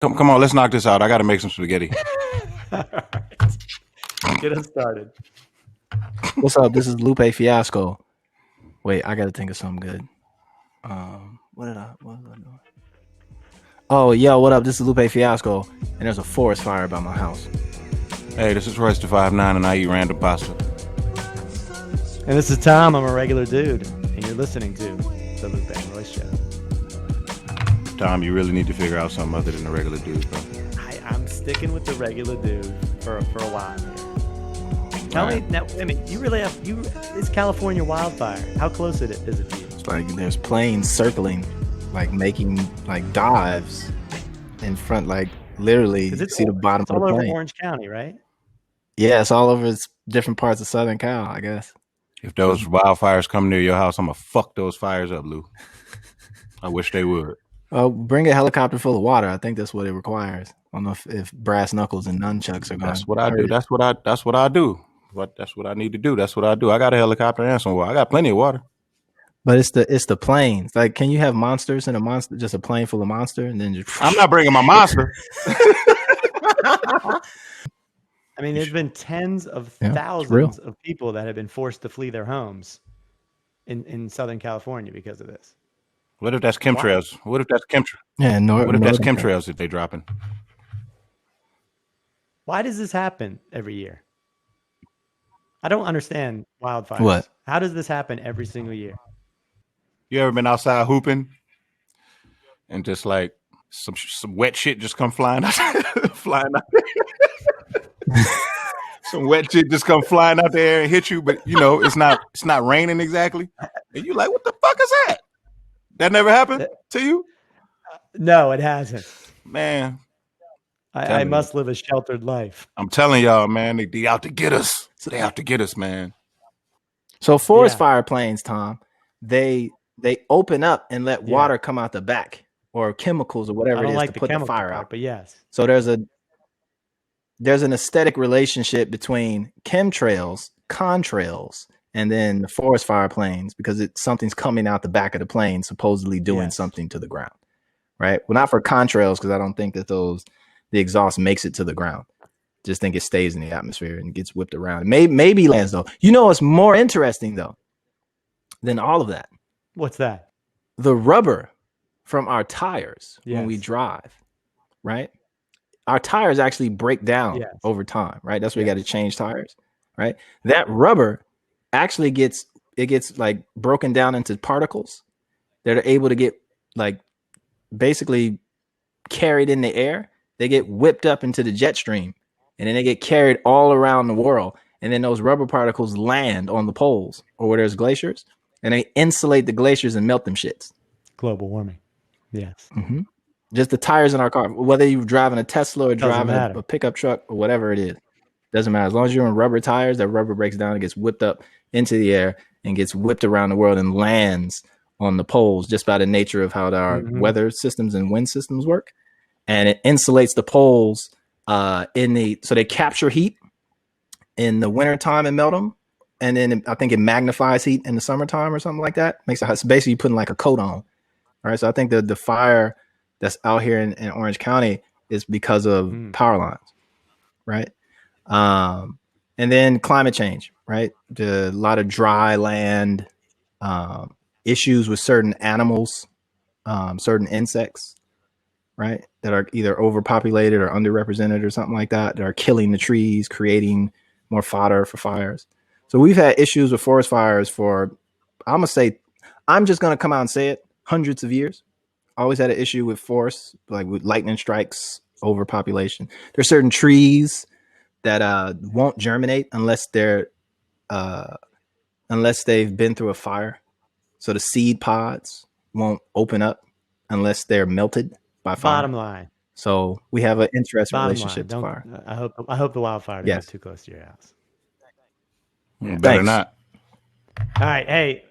Come on, let's knock this out. I got to make some spaghetti. All right. Get us started. What's up? This is Lupe Fiasco. Wait, I got to think of something good. What was I doing? Oh, yo, what up? This is Lupe Fiasco, and there's a forest fire by my house. Hey, this is Royce the 5'9", and I eat random pasta. And this is Tom. I'm a regular dude, and you're listening to the Lupe and Royce Show. Tom, you really need to figure out something other than a regular dude, bro. I'm sticking with the regular dude for a while here. Tell me now, I mean, you really have it's California wildfire. How close is it to you? It's like there's planes circling, like making like dives in front, like literally you see the bottom of the plane. It's all over Orange County, right? Yeah, it's all over different parts of Southern Cal, I guess. If those wildfires come near your house, I'm gonna fuck those fires up, Lou. I wish they would. Oh, bring a helicopter full of water. I think that's what it requires. I don't know if brass knuckles and nunchucks are going. That's what I do. That's what I do. That's what I need to do. That's what I do. I got a helicopter and some water. I got plenty of water. But it's the planes. Like, can you have monsters in a monster? Just a plane full of monster, and then just. I'm not bringing my monster. I mean, there's been tens of thousands of people that have been forced to flee their homes in Southern California because of this. What if that's chemtrails? What if that's chemtrails? Yeah, what if that's chemtrails that they dropping? Why does this happen every year? I don't understand wildfires. What? How does this happen every single year? You ever been outside hooping and just like some wet shit just come flying out, flying out there? Some wet shit just come flying out there and hit you, but you know it's not raining exactly, and you like, what the fuck is that? That never happened to you? No, it hasn't. Man. I must live a sheltered life. I'm telling y'all, man, they out to get us. So they out to get us, man. So forest fire planes, Tom, they open up and let water come out the back or chemicals or whatever it is to put the fire out. But yes. So there's an aesthetic relationship between chemtrails, contrails, and then the forest fire planes, because something's coming out the back of the plane, supposedly doing something to the ground, right? Well, not for contrails, because I don't think that the exhaust makes it to the ground. Just think it stays in the atmosphere and gets whipped around. Maybe lands though. You know what's more interesting though than all of that? What's that? The rubber from our tires when we drive, right? Our tires actually break down over time, right? That's why you got to change tires, right? That rubber actually gets like broken down into particles that are able to get like basically carried in the air. They get whipped up into the jet stream, and then they get carried all around the world. And then those rubber particles land on the poles or where there's glaciers, and they insulate the glaciers and melt them shits. Global warming. Yes. Mm-hmm. Just the tires in our car, whether you're driving a Tesla or driving a pickup truck or whatever it is, doesn't matter. As long as you're in rubber tires, that rubber breaks down and gets whipped up into the air and gets whipped around the world and lands on the poles just by the nature of how our weather systems and wind systems work. And it insulates the poles so they capture heat in the wintertime and melt them. And then I think it magnifies heat in the summertime or something like that. Makes it basically putting like a coat on. All right. So I think the fire that's out here in Orange County is because of power lines. Right. And then climate change, right? A lot of dry land, issues with certain animals, certain insects, right? That are either overpopulated or underrepresented or something like that are killing the trees, creating more fodder for fires. So we've had issues with forest fires for, I'm just going to come out and say it, hundreds of years. Always had an issue with forests, like with lightning strikes, overpopulation. There's certain trees that won't germinate unless they've been through a fire. So the seed pods won't open up unless they're melted by fire. Bottom line. So we have an interesting relationship to fire. I hope the wildfire doesn't get too close to your house. Yeah, better not. All right. Hey,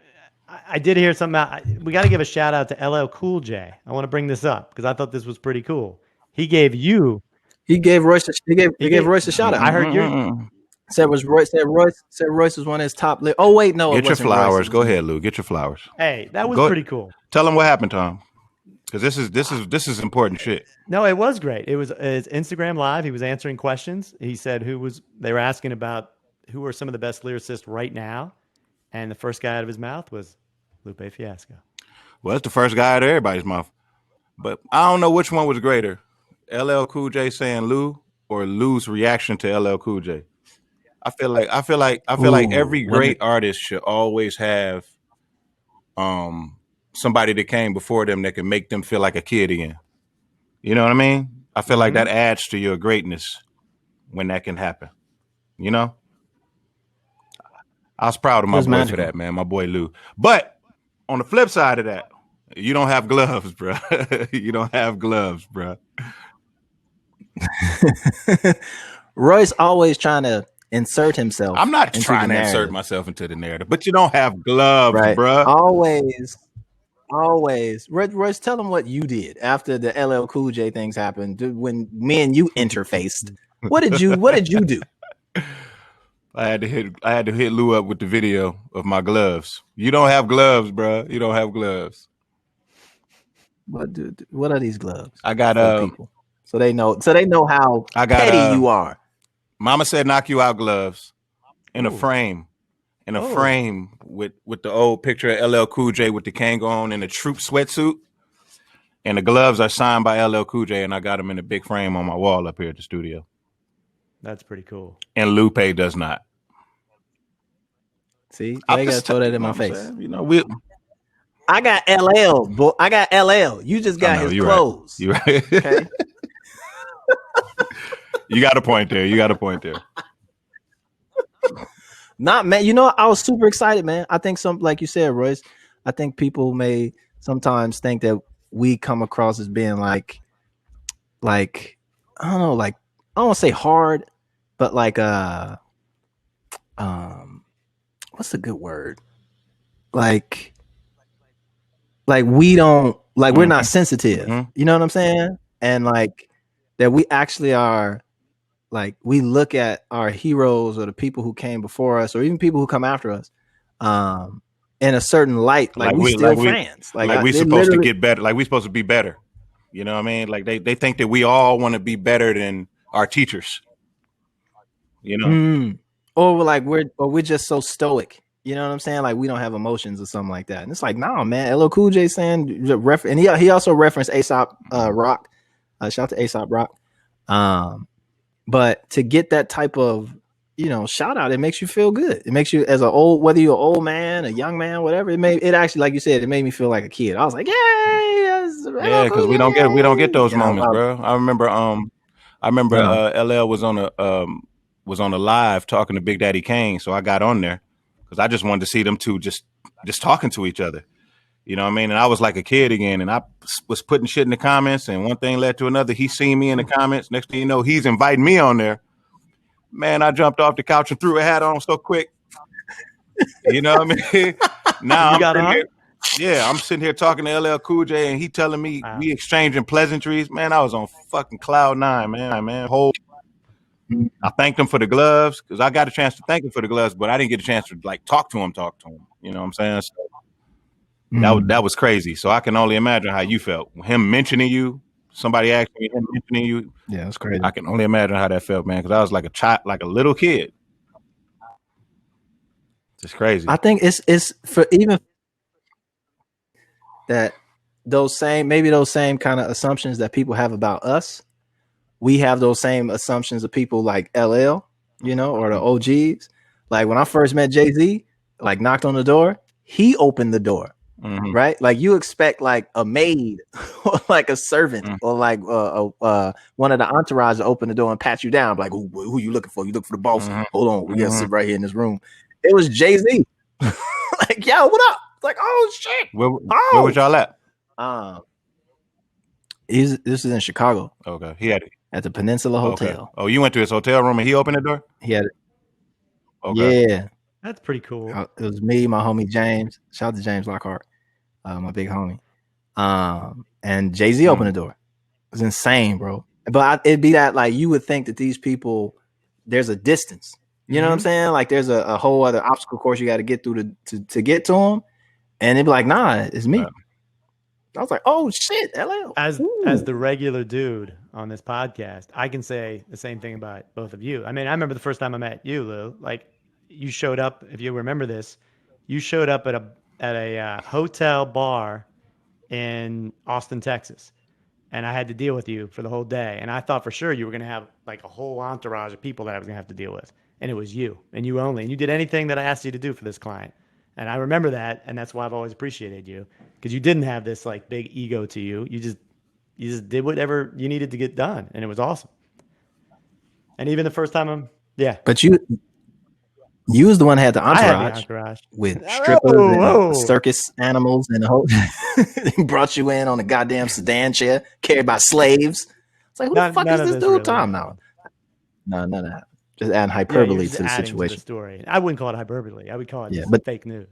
I did hear something. We got to give a shout out to LL Cool J. I want to bring this up because I thought this was pretty cool. He gave Royce a shout out. I heard Royce was one of his top. Oh wait, no. Get your flowers. Go ahead, Lou. Get your flowers. Hey, that was pretty cool. Tell him what happened, Tom. Because this is important shit. No, it was great. It was Instagram Live. He was answering questions. He said they were asking about who are some of the best lyricists right now, and the first guy out of his mouth was Lupe Fiasco. Well, it's the first guy out of everybody's mouth. But I don't know which one was greater, LL Cool J saying Lou or Lou's reaction to LL Cool J. I feel like every great artist should always have somebody that came before them that can make them feel like a kid again. You know what I mean? I feel like that adds to your greatness when that can happen. You know? I was proud of my boy for that, man, my boy Lou. But on the flip side of that, you don't have gloves, bro. You don't have gloves, bro. Royce always trying to insert himself. I'm not trying to insert myself into the narrative, but you don't have gloves, right, bro. Always. Royce, tell them what you did after the LL Cool J things happened when me and you interfaced. What did you do? I had to hit Lou up with the video of my gloves. You don't have gloves, bro. You don't have gloves. What are these gloves? I got people. So they know how petty you are. Mama said knock you out gloves in a frame. In a frame with the old picture of LL Cool J with the Kango on in a troop sweatsuit. And the gloves are signed by LL Cool J, and I got them in a big frame on my wall up here at the studio. That's pretty cool. And Lupe does not. See, I gotta throw that in my face. You know, I got LL, boy. I got LL. You just got his clothes. Right. You right. Okay. You got a point there. Not, man. You know, I was super excited, man. I think like you said, Royce, I think people may sometimes think that we come across as being like I don't know, like I don't want to say hard, but like what's a good word? Like we don't we're not sensitive. Mm-hmm. You know what I'm saying? And like that we actually are. Like we look at our heroes or the people who came before us or even people who come after us in a certain light. Like we still fans. Like we supposed to get better. Like we supposed to be better. You know what I mean? Like they think that we all want to be better than our teachers. You know? Or like we're just so stoic. You know what I'm saying? Like we don't have emotions or something like that. And it's like, nah, man. LL Cool J saying and he also referenced Aesop Rock. Shout out to Aesop Rock. But to get that type of, shout out, it makes you feel good. It makes you whether you're an old man, a young man, whatever. It actually, like you said, it made me feel like a kid. I was like, yay! Yeah, because we don't get those moments, bro. I remember LL was on a live talking to Big Daddy Kane, so I got on there because I just wanted to see them two just talking to each other. You know what I mean? And I was like a kid again, and I was putting shit in the comments, and one thing led to another. He seen me in the comments. Next thing you know, he's inviting me on there. Man, I jumped off the couch and threw a hat on so quick. You know what I mean? Now I'm sitting here talking to LL Cool J, and he telling me we exchanging pleasantries. Man, I was on fucking cloud nine, man. I thanked him for the gloves because I got a chance to thank him for the gloves, but I didn't get a chance to talk to him. You know what I'm saying? So, that was crazy. So I can only imagine how you felt. Him mentioning you, somebody asking me, him mentioning you. Yeah, that's crazy. I can only imagine how that felt, man, because I was like a child, like a little kid. It's crazy. I think it's for even that those same kind of assumptions that people have about us. We have those same assumptions of people like LL, or the OGs. Like when I first met Jay-Z, like knocked on the door, he opened the door. Mm-hmm. Right, like you expect like a maid or like a servant or like one of the entourage to open the door and pat you down, like who you looking for? You look for the boss. Hold on, we gotta sit right here in this room. It was Jay-Z. Like, yo, what up? It's like, oh shit. Where was y'all at? This is in Chicago. Okay, he had it at the Peninsula Hotel. Okay. Oh, you went to his hotel room and he opened the door? He had it. Okay. Yeah. That's pretty cool. It was me, my homie James. Shout out to James Lockhart, my big homie. And Jay-Z opened the door. It was insane, bro. But it'd be that like you would think that these people, there's a distance. You know what I'm saying? Like there's a whole other obstacle course you got to get through to get to them. And it'd be like, nah, it's me. I was like, oh shit, LL. As the regular dude on this podcast, I can say the same thing about both of you. I mean, I remember the first time I met you, Lou. Like, you showed up. If you remember this, you showed up at a hotel bar in Austin, Texas, and I had to deal with you for the whole day. And I thought for sure you were going to have like a whole entourage of people that I was going to have to deal with, and it was you and you only. And you did anything that I asked you to do for this client. And I remember that, and that's why I've always appreciated you, because you didn't have this like big ego to you. You just did whatever you needed to get done, and it was awesome. And even the first time, But you was the one that had the entourage, with strippers and circus animals and the whole. He brought you in on a goddamn sedan chair carried by slaves. It's like, who the fuck is this dude, really Tom? No, none of that. Just adding hyperbole to the situation. To the story. I wouldn't call it hyperbole. I would call it fake news.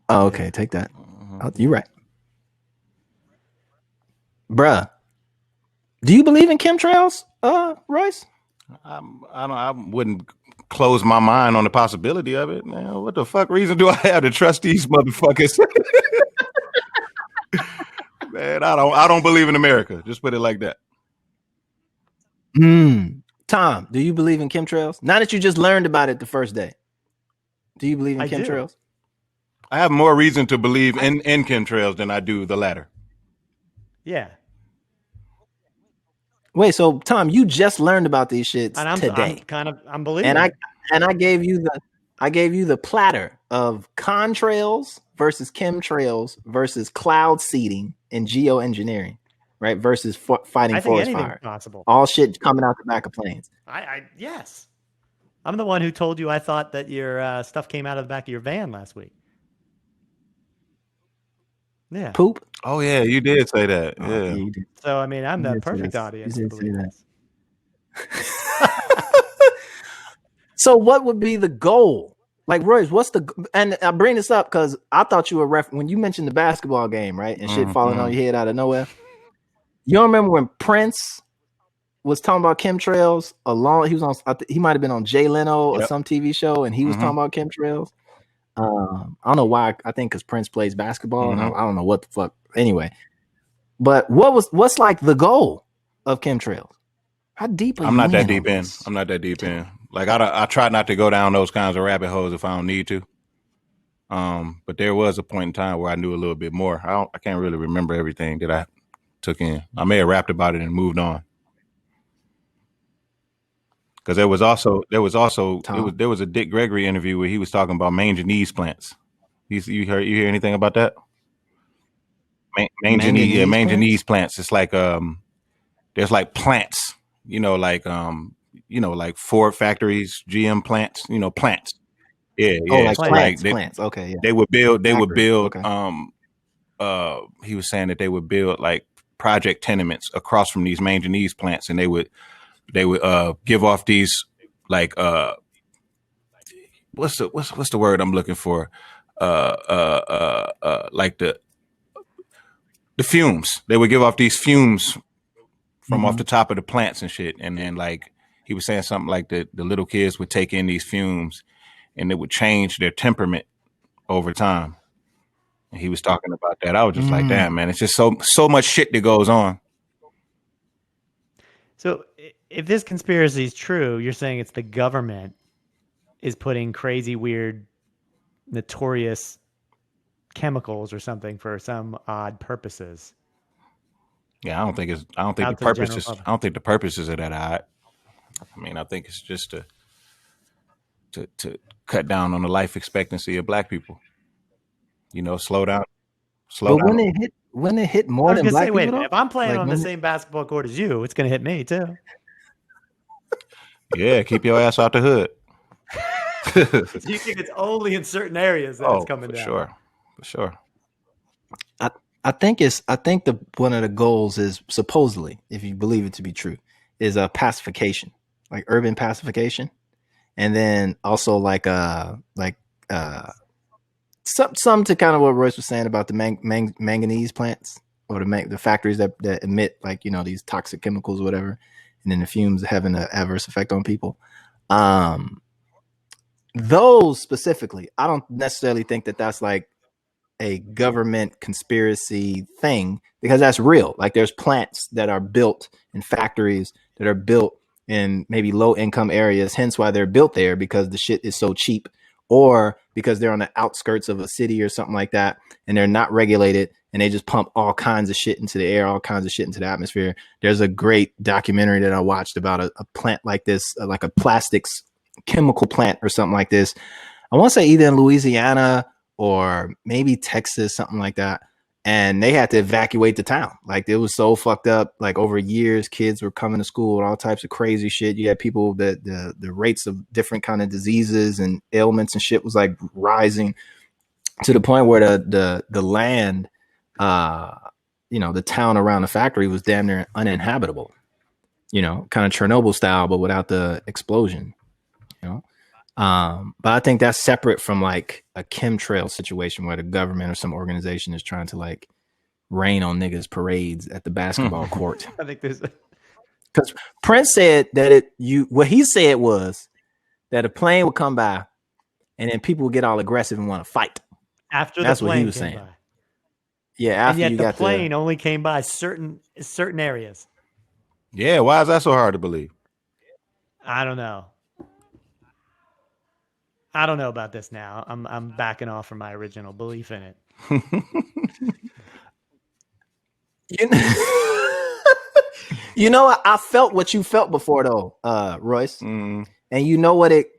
Oh, okay. Take that. Oh, you're right. Bruh. Do you believe in chemtrails, Royce? I wouldn't close my mind on the possibility of it, man. What the fuck reason do I have to trust these motherfuckers? Man, I don't believe in America. Just put it like that. Tom, do you believe in chemtrails? Now that you just learned about it the first day, do you believe in chemtrails? I have more reason to believe in chemtrails than I do the latter. Yeah. Wait, so Tom, you just learned about these shits today. I'm believing. And I gave you the platter of contrails versus chemtrails versus cloud seeding and geoengineering. Right, versus fighting forest fire. Possible. All shit coming out the back of planes. Yes. I'm the one who told you I thought that your stuff came out of the back of your van last week. Yeah. Poop? Oh, yeah, you did say that. Yeah. You did. So, I mean, I'm the perfect audience. You did say that. So, what would be the goal? Like, Royce, and I bring this up because I thought you were when you mentioned the basketball game, right? And shit falling on your head out of nowhere. You don't remember when Prince was talking about chemtrails he was on, he might have been on Jay Leno or some TV show, and he was talking about chemtrails. I don't know why. I think because Prince plays basketball, and I don't know what the fuck. Anyway, but what's like the goal of chemtrails? How deep are you? I'm not that deep in. I'm not that deep in. Like I try not to go down those kinds of rabbit holes if I don't need to. But there was a point in time where I knew a little bit more. I can't really remember everything that I took in. I may have rapped about it and moved on. Because there was a Dick Gregory interview where he was talking about manganese plants. You hear anything about that? Manganese plants. It's like there's like plants, like Ford factories, GM plants, plants. Yeah. Oh, plants. Okay. Yeah. They would build. Okay. He was saying that they would build like project tenements across from these manganese plants, and they would give off these like what's the word I'm looking for? Like the fumes. They would give off these fumes from off the top of the plants and shit. And then like he was saying something like the little kids would take in these fumes and it would change their temperament over time. And he was talking about that. I was just like, damn, man, it's just so much shit that goes on. So if this conspiracy is true, you're saying it's the government is putting crazy, weird, notorious chemicals or something for some odd purposes. Yeah, I don't think the purposes are that odd. I mean, I think it's just to cut down on the life expectancy of black people. Slow down. When it hit more than black people, if I'm playing on the same basketball court as you, it's going to hit me too. Yeah, keep your ass out the hood. You think it's only in certain areas that it's coming down? For sure. I think one of the goals is supposedly, if you believe it to be true, is a pacification, like urban pacification, and then also some to kind of what Royce was saying about the manganese plants or the factories that emit these toxic chemicals or whatever, and then the fumes having an adverse effect on people. Those specifically, I don't necessarily think that that's like a government conspiracy thing, because that's real. Like there's plants that are built in factories that are built in maybe low income areas, hence why they're built there, because the shit is so cheap, or because they're on the outskirts of a city or something like that, and they're not regulated, and they just pump all kinds of shit into the air, all kinds of shit into the atmosphere. There's a great documentary that I watched about a plant like this, like a plastics chemical plant or something like this. I want to say either in Louisiana or maybe Texas, something like that. And they had to evacuate the town. Like it was so fucked up. Like over years, kids were coming to school with all types of crazy shit. You had people that the rates of different kind of diseases and ailments and shit was like rising to the point where the land, the town around the factory was damn near uninhabitable. Kind of Chernobyl style, but without the explosion. But I think that's separate from like a chemtrail situation where the government or some organization is trying to like rain on niggas parades at the basketball court. I think there's because Prince said that what he said was that a plane would come by and then people would get all aggressive and want to fight. After that's the plane what he was saying. By. Yeah, after and yet you the plane only came by certain areas. Yeah, why is that so hard to believe? I don't know. I don't know about this now. I'm backing off from my original belief in it. I felt what you felt before though, Royce. And you know what it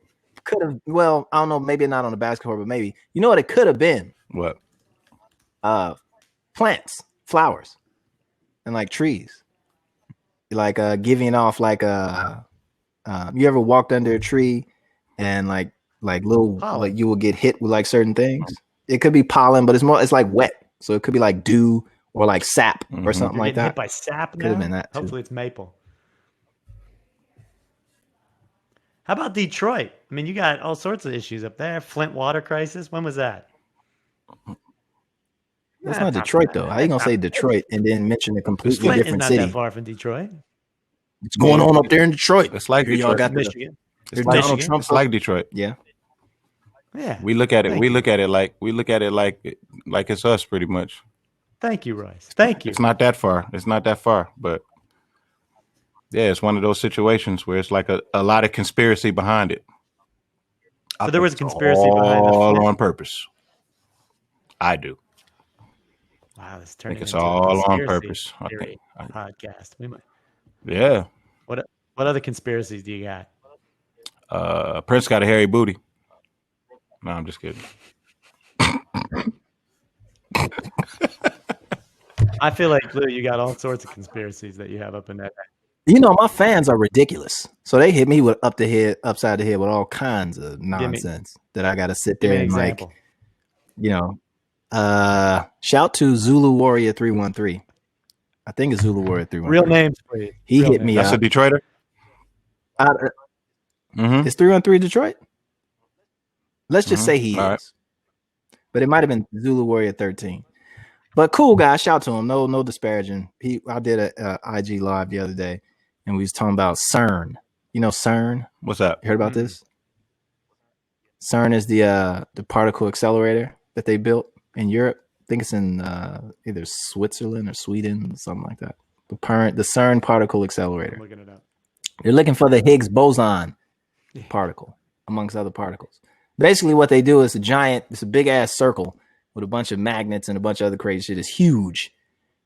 could have, well, I don't know, maybe not on the basketball, but maybe, you know what it could have been? What? Plants, flowers, and like trees. Like giving off like you ever walked under a tree and like little pollen. Like you will get hit with like certain things. It could be pollen, but it's like wet, so it could be like dew or like sap or something like that. Hit by sap now? Could have been that too. Hopefully it's maple. How about Detroit? I mean, you got all sorts of issues up there. Flint water crisis. When was that? That's not Detroit though. How you gonna say Detroit and then mention a completely Flint different is not city? that far from Detroit. It's going on up there in Detroit. It's like Detroit. Y'all got Michigan. It's like Donald Trump. It's like Detroit. Yeah. Yeah. We look at it. We look at it like it's us pretty much. Thank you, Royce. Thank you. It's not that far. But yeah, it's one of those situations where it's like a lot of conspiracy behind it. So there was a conspiracy behind it all on purpose. I do. Wow, this turning it's into all a on purpose. Podcast. We might. Yeah. What other conspiracies do you got? Prince got a hairy booty. No, I'm just kidding. I feel like, Lou, you got all sorts of conspiracies that you have up in that. My fans are ridiculous. So they hit me with upside the head with all kinds of nonsense that I got to sit there and like, shout to Zulu Warrior 313. I think it's Zulu Warrior 313. Real names, please. He hit me. That's a Detroiter. It's 313 Detroit. Let's just say he is. Right. But it might have been Zulu Warrior 13. But cool guy, shout to him. No disparaging. I did a IG live the other day, and we was talking about CERN. You know CERN? What's that? You heard about this? CERN is the particle accelerator that they built in Europe. I think it's in either Switzerland or Sweden, something like that. The CERN particle accelerator. I'm looking it up. They're looking for the Higgs boson particle, amongst other particles. Basically, what they do is it's a big ass circle with a bunch of magnets and a bunch of other crazy shit. It's huge.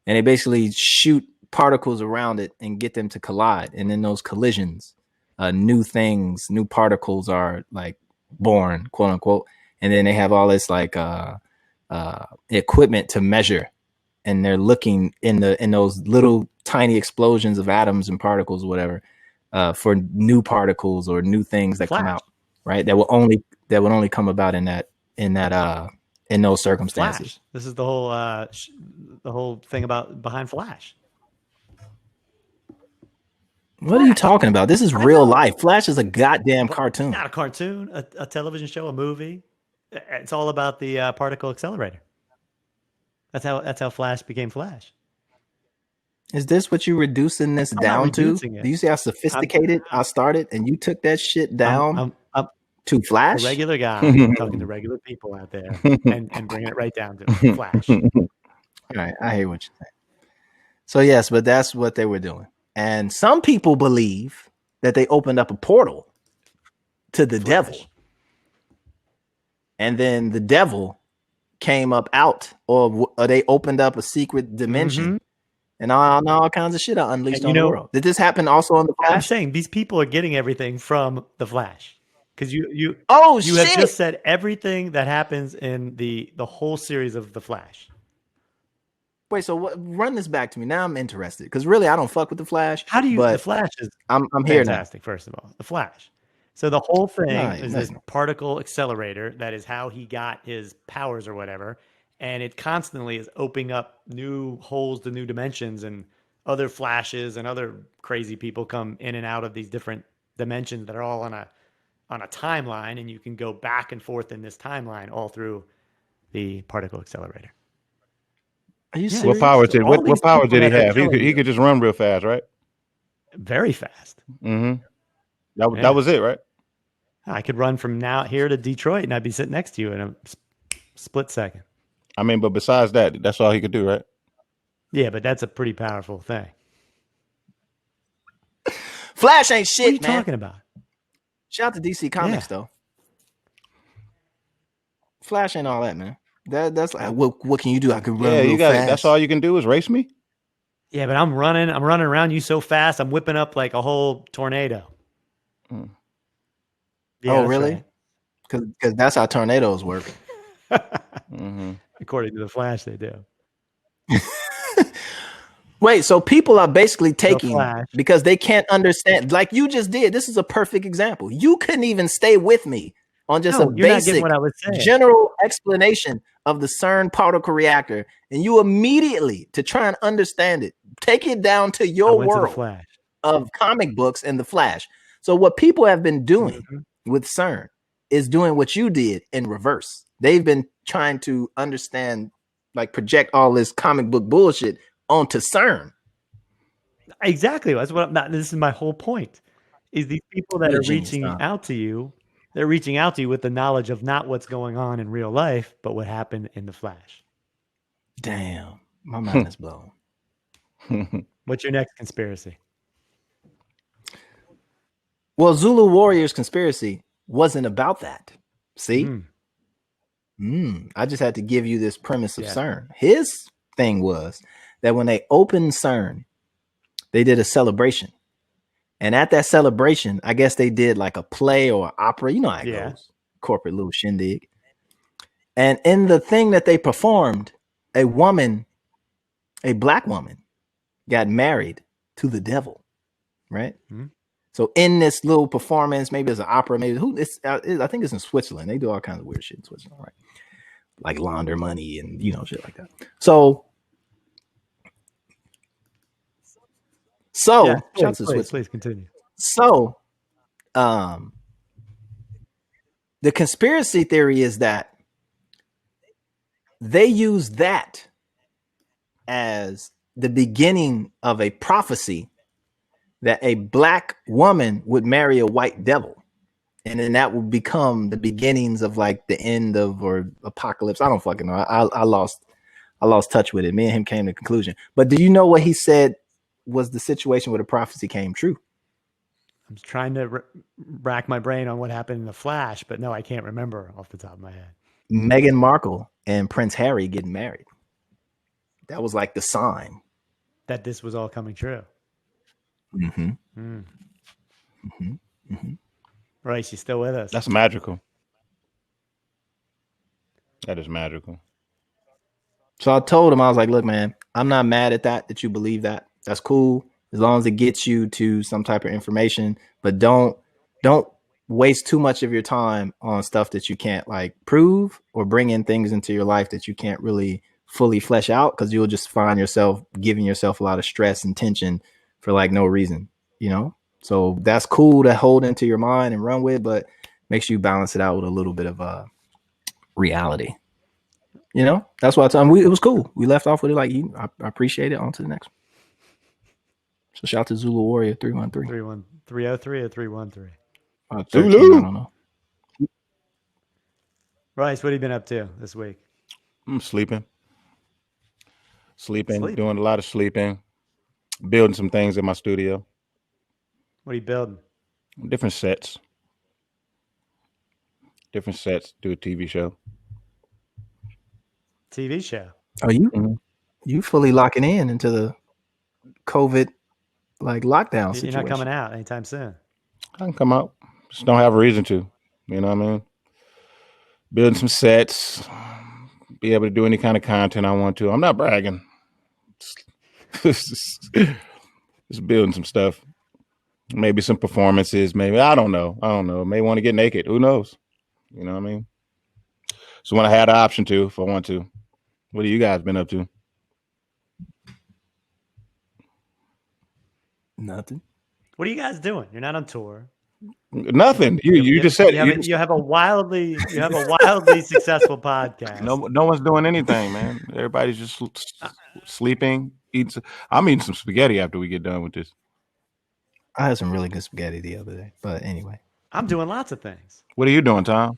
And they basically shoot particles around it and get them to collide. And in those collisions, new particles are like born, quote unquote. And then they have all this like equipment to measure. And they're looking in those little tiny explosions of atoms and particles, or whatever, for new particles or new things that come out, right? That would only come about in those circumstances. Flash. This is the whole thing behind Flash. What are you talking about? This is real life. Flash is a goddamn cartoon. Not a cartoon, a television show, a movie. It's all about the particle accelerator. That's how Flash became Flash. Is this what you're reducing this down to? Do you see how sophisticated I started and you took that shit down To Flash? A regular guy talking to regular people out there and bringing it right down to Flash. All right, I hear what you're saying. So yes, but that's what they were doing. And some people believe that they opened up a portal to the devil. And then the devil came up out, or they opened up a secret dimension. And all kinds of shit are unleashed on the world. Did this happen also on the Flash? I'm saying these people are getting everything from the Flash. Because you have just said everything that happens in the whole series of the Flash. Wait, so run this back to me. Now I'm interested because really I don't fuck with the Flash. How do you? The Flash is I'm here now. Fantastic. First of all, the Flash. So the whole thing is this particle accelerator. That is how he got his powers or whatever, and it constantly is opening up new holes to new dimensions, and other Flashes and other crazy people come in and out of these different dimensions that are all on a timeline, and you can go back and forth in this timeline all through the particle accelerator. Are you serious? What power did he have? He could just run real fast, right? Very fast. Mm-hmm. That was it, right? I could run from here to Detroit, and I'd be sitting next to you in a split second. I mean, but besides that, that's all he could do, right? Yeah, but that's a pretty powerful thing. Flash ain't shit, man. What are you man. talking about? Shout out to DC Comics, though. Flash ain't all that, man. That's like, what can you do? I can run real fast. That's all you can do is race me? Yeah, but I'm running around you so fast, I'm whipping up like a whole tornado. Yeah, really? Because that's how tornadoes work. According to the Flash, they do. Wait, so people are basically taking because they can't understand, like you just did. This is a perfect example. You couldn't even stay with me on just a basic general explanation of the CERN particle reactor, and you immediately, to try and understand it, take it down to your world of comic books and the Flash. So what people have been doing with CERN is doing what you did in reverse. They've been trying to understand, like project all this comic book bullshit onto CERN. Exactly. That's what this is my whole point. Is these people that are reaching out to you, they're reaching out to you with the knowledge of not what's going on in real life, but what happened in the Flash. Damn, my mind is blown. What's your next conspiracy? Well, Zulu Warriors conspiracy wasn't about that. See? I just had to give you this premise of CERN. His thing was that when they opened CERN, they did a celebration. And at that celebration, I guess they did like a play or opera. You know how it goes. Corporate little shindig. And in the thing that they performed, a black woman, got married to the devil. Right? So in this little performance, maybe it's an opera, maybe I think it's in Switzerland. They do all kinds of weird shit in Switzerland, right? Like launder money and shit like that. So please continue. So the conspiracy theory is that they use that as the beginning of a prophecy that a black woman would marry a white devil. And then that would become the beginnings of like the end of or apocalypse. I don't fucking know. I lost touch with it. Me and him came to the conclusion. But do you know what he said was the situation where the prophecy came true? I'm trying to rack my brain on what happened in the Flash, but no, I can't remember off the top of my head. Meghan Markle and Prince Harry getting married. That was like the sign that this was all coming true. Royce, you still with us? That's magical. That is magical. So I told him, I was like, look, man, I'm not mad at that you believe that. That's cool. As long as it gets you to some type of information, but don't waste too much of your time on stuff that you can't like prove or bring in things into your life that you can't really fully flesh out, because you'll just find yourself giving yourself a lot of stress and tension for like no reason, So that's cool to hold into your mind and run with, but make sure you balance it out with a little bit of reality. That's why I told him it was cool. We left off with it like I appreciate it. On to the next one. So shout out to Zulu Warrior 313. 303 or 313. 13, I don't know. Royce, what have you been up to this week? I'm sleeping, doing a lot of sleeping, building some things in my studio. What are you building? Different sets. Do a TV show. TV show. Oh, you fully locking into the COVID lockdown situation. You're not coming out anytime soon. I can come out. Just don't have a reason to. You know what I mean? Building some sets, be able to do any kind of content I want to. I'm not bragging. Just building some stuff. Maybe some performances. Maybe I don't know. May want to get naked. Who knows? You know what I mean? So when I had the option to, if I want to. What have you guys been up to? Nothing. What are you guys doing? You're not on tour. Nothing. You just said you have a wildly successful podcast. No one's doing anything, man. Everybody's just sleeping. I'm eating some spaghetti after we get done with this. I had some really good spaghetti the other day, but anyway. I'm doing lots of things. What are you doing, Tom?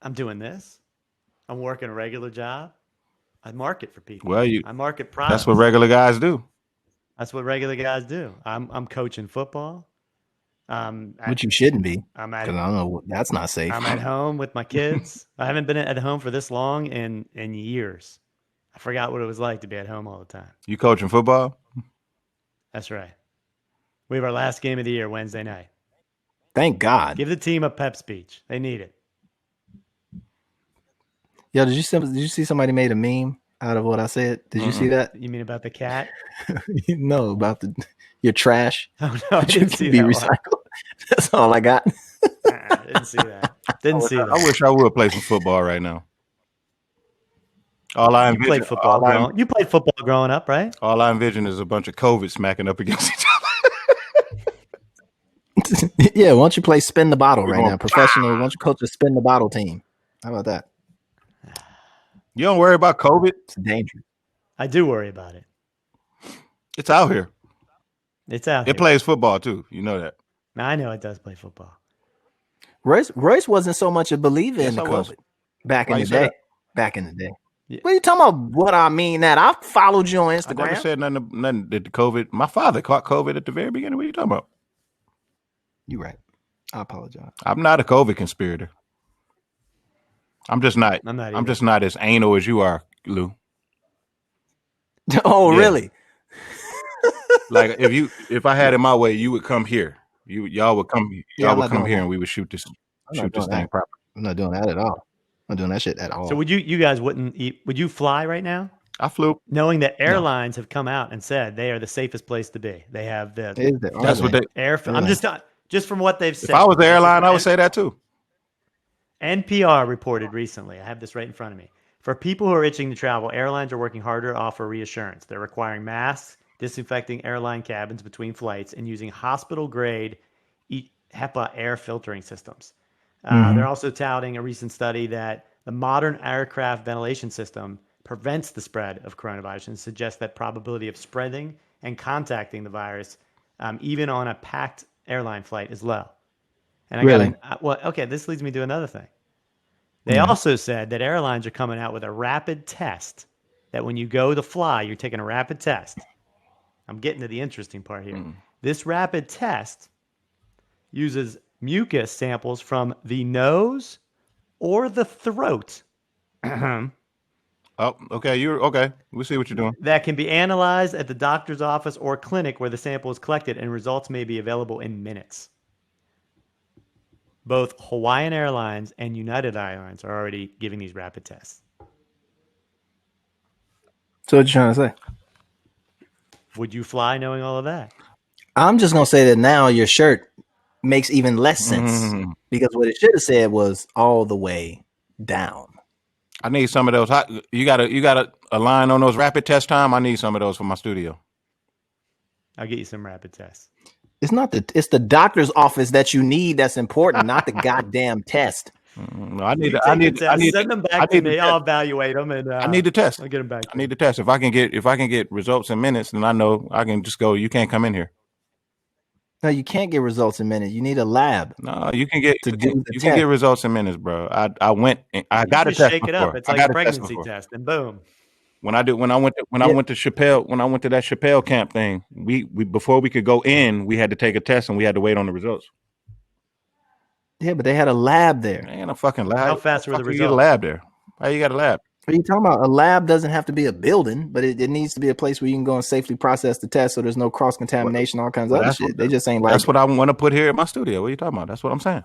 I'm doing this. I'm working a regular job. I market for people. Well, I market products. That's what regular guys do. I'm coaching football. Which you shouldn't be. Because I don't know. That's not safe. I'm at home with my kids. I haven't been at home for this long in years. I forgot what it was like to be at home all the time. You coaching football? That's right. We have our last game of the year Wednesday night. Thank God. Give the team a pep speech. They need it. Yo, did you see somebody made a meme out of what I said? Did you see that? You mean about the cat? No, about your trash. Oh no, I didn't see that. Be recycled. That's all I got. I didn't see that. I wish I would play some football right now. You played football growing up, right? All I envision is a bunch of COVID smacking up against each other. Yeah, why don't you play spin the bottle right now? Professional, why don't you coach a spin the bottle team? How about that? You don't worry about COVID? It's dangerous. I do worry about it. It's out here. It plays football too. You know that. I know it does play football. Royce wasn't so much a believer in the COVID back in the day. Back in the day. Yeah. What are you talking about? What I mean that I followed you on Instagram. I never said nothing did the COVID. My father caught COVID at the very beginning. What are you talking about? You're right. I apologize. I'm not a COVID conspirator. I'm just not. I'm just not as anal as you are, Lou. Oh, yeah. Really? Like if I had it my way, you would come here. Y'all would come here, and we would shoot this thing properly. I'm not doing that at all. I'm not doing that shit at all. So would you guys would you fly right now? I flew, knowing that airlines have come out and said they are the safest place to be. They have that's what they. I'm just from what they've said. If I was the airline, I would say that too. NPR reported recently, I have this right in front of me, for people who are itching to travel, airlines are working harder to offer reassurance. They're requiring masks, disinfecting airline cabins between flights, and using hospital-grade HEPA air filtering systems. They're also touting a recent study that the modern aircraft ventilation system prevents the spread of coronavirus and suggests that probability of spreading and contacting the virus, even on a packed airline flight, is low. And this leads me to another thing. They also said that airlines are coming out with a rapid test, that when you go to fly, you're taking a rapid test. I'm getting to the interesting part here. This rapid test uses mucus samples from the nose or the throat. Oh, okay. You're okay. We'll see what you're doing. That can be analyzed at the doctor's office or clinic where the sample is collected, and results may be available in minutes. Both Hawaiian Airlines and United Airlines are already giving these rapid tests. So what you trying to say? Would you fly knowing all of that? I'm just going to say that now your shirt makes even less sense because what it should have said was all the way down. I need some of those. You got a line on those rapid test time? I need some of those for my studio. I'll get you some rapid tests. It's the doctor's office that you need that's important, not the goddamn test. No, I need send them back to me. I'll evaluate them, and I need the test. I'll get them back. I need the test. If I can get results in minutes, then I know I can just go. You can't come in here. No, you can't get results in minutes. You need a lab. No, you can get you can get results in minutes, bro. I went. I got a test shake before. it up. It's like a pregnancy test, and boom. When I went to Chappelle, when I went to that Chappelle camp thing, we before we could go in, we had to take a test and we had to wait on the results. Yeah, but they had a lab there. There ain't a fucking lab. How fast were the results? You get a lab there? How you got a lab? What are you talking about? A lab doesn't have to be a building, but it needs to be a place where you can go and safely process the test so there's no cross-contamination, all kinds of other shit. They just ain't like that's what I want to put here in my studio. What are you talking about? That's what I'm saying.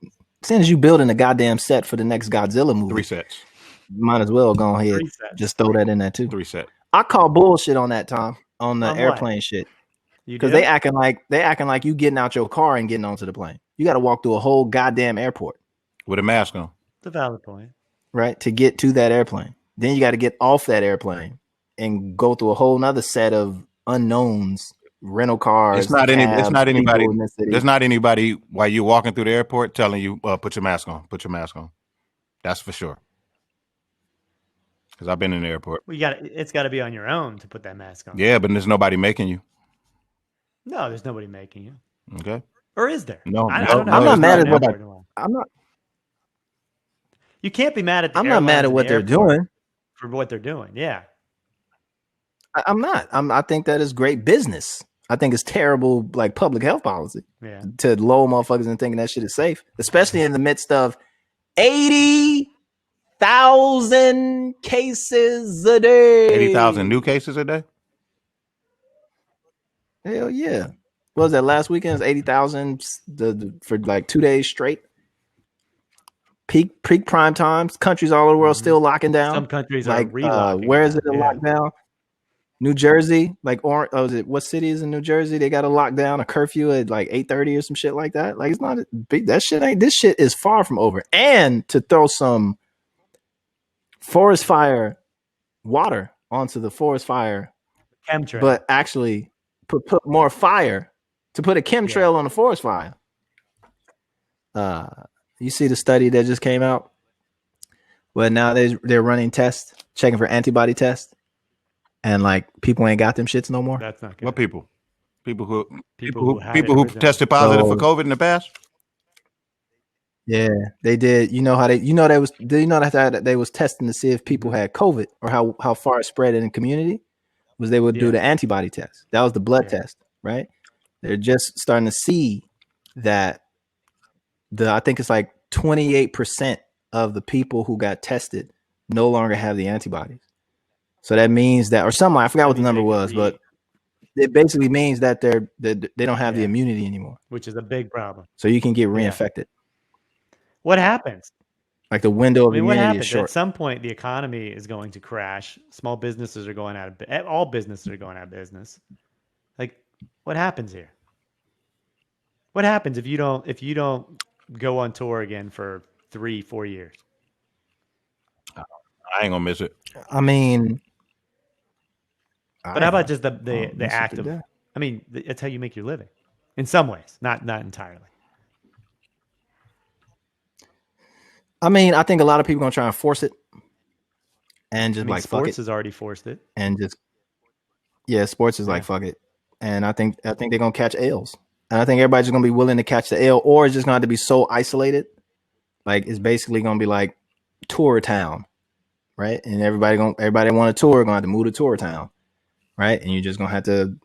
As soon as you building a goddamn set for the next Godzilla movie. 3 sets. Might as well go ahead. Just throw that in there too. 3 sets. I call bullshit on that, Tom, on the airplane shit. Because they acting like you getting out your car and getting onto the plane. You got to walk through a whole goddamn airport with a mask on. It's a valid point. Right? To get to that airplane. Then you got to get off that airplane and go through a whole nother set of unknowns, rental cars. It's not anybody. There's not anybody while you're walking through the airport telling you, put your mask on. Put your mask on. That's for sure. Because I've been in the airport. Well, it's got to be on your own to put that mask on. Yeah, but there's nobody making you. No, there's nobody making you. Okay. Or is there? No, I don't know. I'm not mad at what I'm not. You can't be mad at. I'm not mad at what they're doing. For what they're doing, yeah. I'm not. I think that is great business. I think it's terrible, like public health policy. Yeah. To lull motherfuckers and thinking that shit is safe, especially in the midst of 80,000 cases a day. 80,000 new cases a day. Hell yeah! What was that last weekend? It was 80,000 for like 2 days straight. Peak prime times. Countries all over the world still locking down. Some countries like are relocking. Where is it a lockdown? New Jersey, like what city is in New Jersey? They got a lockdown, a curfew at like 8:30 or some shit like that. Like it's not big. That shit ain't. This shit is far from over. And to throw some forest fire water onto the forest fire, chemtrail, but actually put more fire to put a chemtrail on the forest fire. You see the study that just came out? Well, now they're running tests, checking for antibody tests, and like people ain't got them shits no more. That's not good. What people? People who tested positive for COVID in the past? Yeah, they did. You know that they was testing to see if people had COVID or how far it spread in the community. Was they would do the antibody test. That was the blood test, right? They're just starting to see that I think it's like 28% of the people who got tested no longer have the antibodies. So that means that, or something, I forgot what the number was, but it basically means that they don't have the immunity anymore, which is a big problem. So you can get reinfected. What happens? Like the window of immunity is short. At some point, the economy is going to crash. Small businesses are going out of all businesses are going out of business. Like, what happens here? What happens if you don't go on tour again for 3-4 years? I ain't gonna miss it. I mean, but how about just the act of? I mean, it's how you make your living. In some ways, not entirely. I mean, I think a lot of people are gonna try and force it, and just like sports fuck it. has already forced it, and just sports is like fuck it, and I think they're gonna catch L's. And I think everybody's just gonna be willing to catch the L, or it's just gonna have to be so isolated. Like it's basically gonna be like tour town, right? And everybody want a tour gonna have to move to tour town, right? And you're just gonna have to,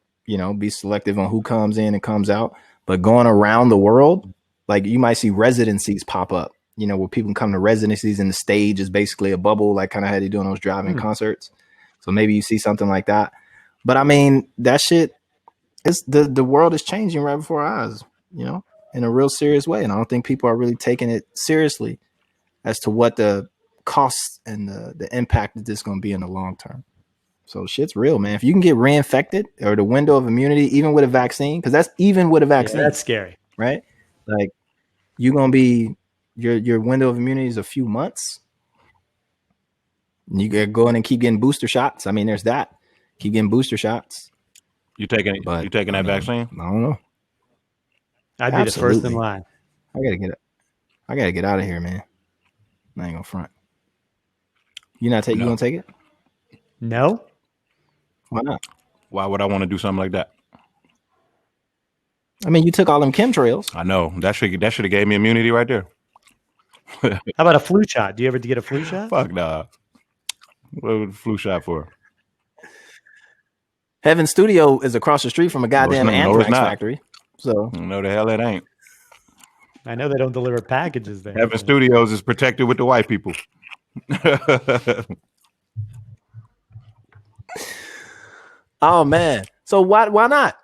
be selective on who comes in and comes out. But going around the world, like you might see residencies pop up, where people can come to residencies and the stage is basically a bubble, like kind of how they do on those drive-in concerts. So maybe you see something like that. But I mean, that shit. It's the world is changing right before our eyes, in a real serious way. And I don't think people are really taking it seriously as to what the costs and the impact that this is going to be in the long term. So shit's real, man. If you can get reinfected or the window of immunity, even with a vaccine, because that's even with a vaccine. Yeah, that's scary. Right? Like you're going to be, your window of immunity is a few months. You can go in and keep getting booster shots. I mean, there's that. Keep getting booster shots. You taking that vaccine? I don't know. I'd be the first in line. I gotta get out of here, man. I ain't gonna front. You gonna take it? No. Why not? Why would I want to do something like that? I mean, you took all them chemtrails. I know that should have gave me immunity right there. How about a flu shot? Do you ever get a flu shot? Fuck nah. What was the flu shot for? Heaven Studio is across the street from a goddamn anthrax factory. So no, the hell it ain't. I know they don't deliver packages there. Heaven Studios is protected with the white people. Oh man. So why not?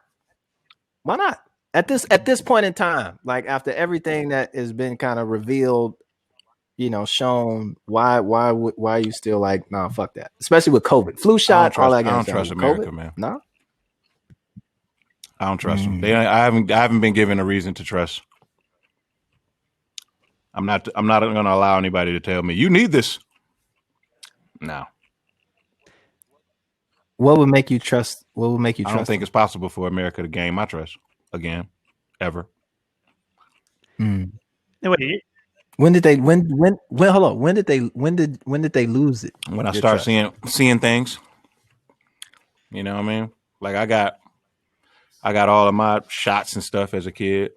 Why not? At this point in time, like after everything that has been kind of revealed, you know, shown, why are you still like, nah, fuck that? Especially with COVID. Flu shot, all that. I don't trust America, man. No? I don't trust them. I haven't been given a reason to trust. I'm not going to allow anybody to tell me you need this. No. What would make you trust? What would make you trust? I don't think it's possible for America to gain my trust again, ever. Wait, when did they? Hold on. When did they lose it? When I start seeing things. You know what I mean? Like I got all of my shots and stuff as a kid.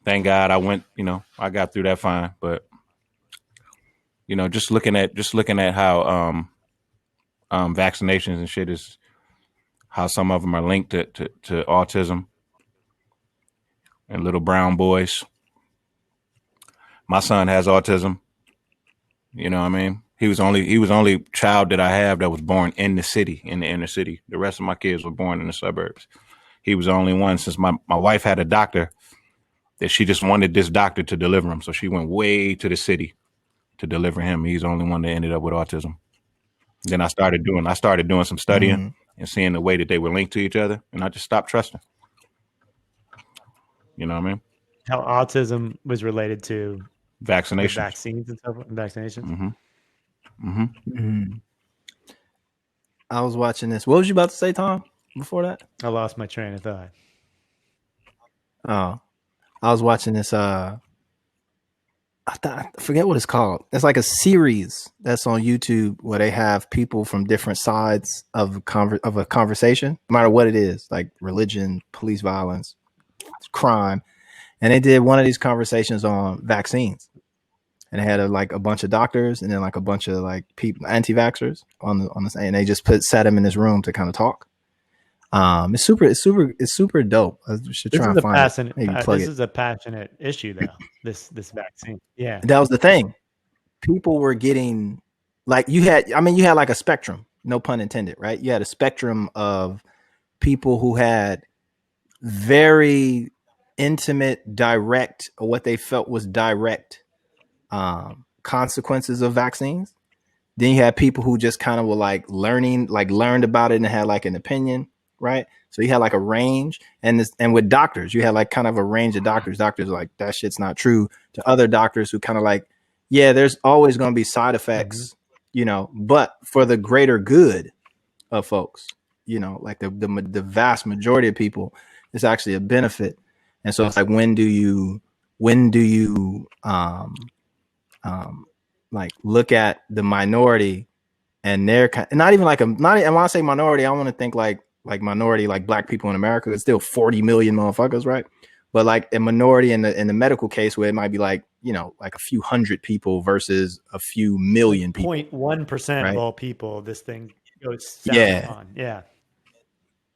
Thank God I got through that fine. But just looking at how vaccinations and shit is, how some of them are linked to autism and little brown boys. My son has autism. You know what I mean? He was only child that I have that was born in the city, in the inner city. The rest of my kids were born in the suburbs. He was the only one, since my wife had a doctor that she just wanted this doctor to deliver him. So she went way to the city to deliver him. He's the only one that ended up with autism. Then I started doing some studying and seeing the way that they were linked to each other. And I just stopped trusting. You know what I mean? How autism was related to vaccinations, vaccines and stuff, vaccinations. Mm-hmm. Mm-hmm. Mm-hmm. I was watching this. What was you about to say, Tom? Before that, I lost my train of thought. Oh, I was watching this. I forget what it's called. It's like a series that's on YouTube where they have people from different sides of a conversation, no matter what it is, like religion, police violence, crime. And they did one of these conversations on vaccines, and they had a bunch of doctors and then like a bunch of like people, anti-vaxxers on the, and they just sat them in this room to kind of talk. It's super dope. I should try and find it. Maybe plug it. This is a passionate issue, though. This vaccine, yeah. That was the thing. People were getting like you had like a spectrum, no pun intended, right? You had a spectrum of people who had very intimate, direct, or what they felt was direct consequences of vaccines. Then you had people who just kind of were learned about it and had like an opinion. Right. So you had like a range, and with doctors, you had like kind of a range of doctors. Doctors like, that shit's not true, to other doctors who kind of like, yeah, there's always going to be side effects, but for the greater good of folks, like the vast majority of people, it's actually a benefit. And so it's like, when do you like look at the minority and their kind, not even like and when I say minority, I want to think like minority, like black people in America. It's still 40 million motherfuckers, right? But like a minority in the medical case, where it might be like, like a few hundred people versus a few million people. 0.1% right? Of all people, this thing goes south on. Yeah.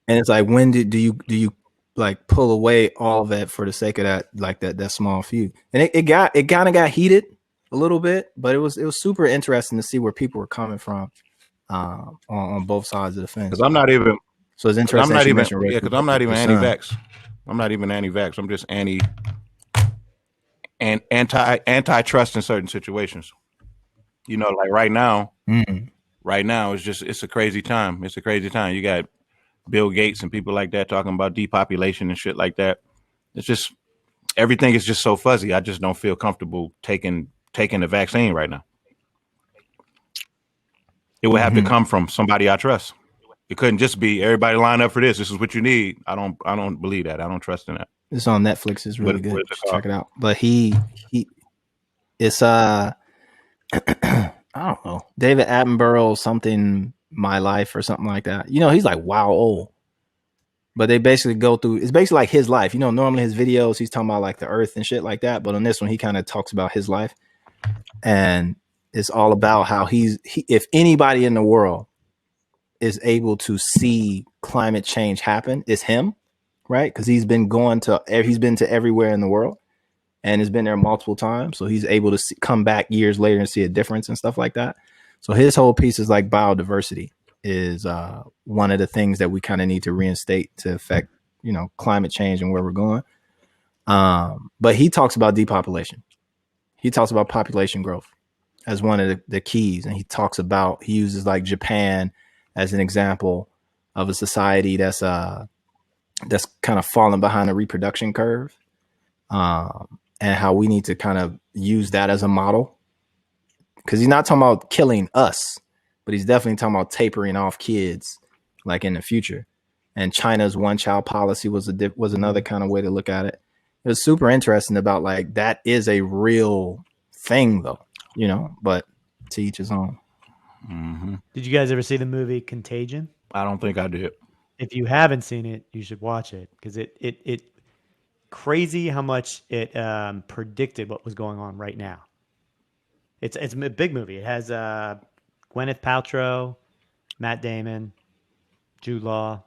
And it's like, when do you like pull away all of that for the sake of that small few? And it kind of got heated a little bit, but it was super interesting to see where people were coming from on both sides of the fence. Because I'm not even. So it's interesting. Because I'm not even anti-vax. I'm not even anti-vax. I'm just anti-trust in certain situations. Like right now. Mm-hmm. Right now, it's a crazy time. It's a crazy time. You got Bill Gates and people like that talking about depopulation and shit like that. It's just, everything is just so fuzzy. I just don't feel comfortable taking the vaccine right now. It would have to come from somebody I trust. It couldn't just be everybody line up for this. This is what you need. I don't believe that. I don't trust in that. It's on Netflix. It's really good. Check it out. But it's I don't know, David Attenborough, something, My Life or something like that. He's like wow old. But they basically go through, it's basically like his life. Normally his videos, he's talking about like the earth and shit like that. But on this one, he kind of talks about his life. And it's all about how if anybody in the world is able to see climate change happen, it's him, right? Because he's been to everywhere in the world and has been there multiple times. So he's able to come back years later and see a difference and stuff like that. So his whole piece is like biodiversity is one of the things that we kind of need to reinstate to affect, climate change and where we're going. But he talks about depopulation. He talks about population growth as one of the keys. And he uses like Japan as an example of a society that's kind of falling behind the reproduction curve. And how we need to kind of use that as a model. Because he's not talking about killing us, but he's definitely talking about tapering off kids like in the future. And China's one-child policy was another kind of way to look at it. It was super interesting about like that is a real thing though, but to each his own. Mm-hmm. Did you guys ever see the movie Contagion? I don't think I did. If you haven't seen it, you should watch it because it crazy how much it predicted what was going on right now. It's a big movie. It has Gwyneth Paltrow, Matt Damon, Jude Law,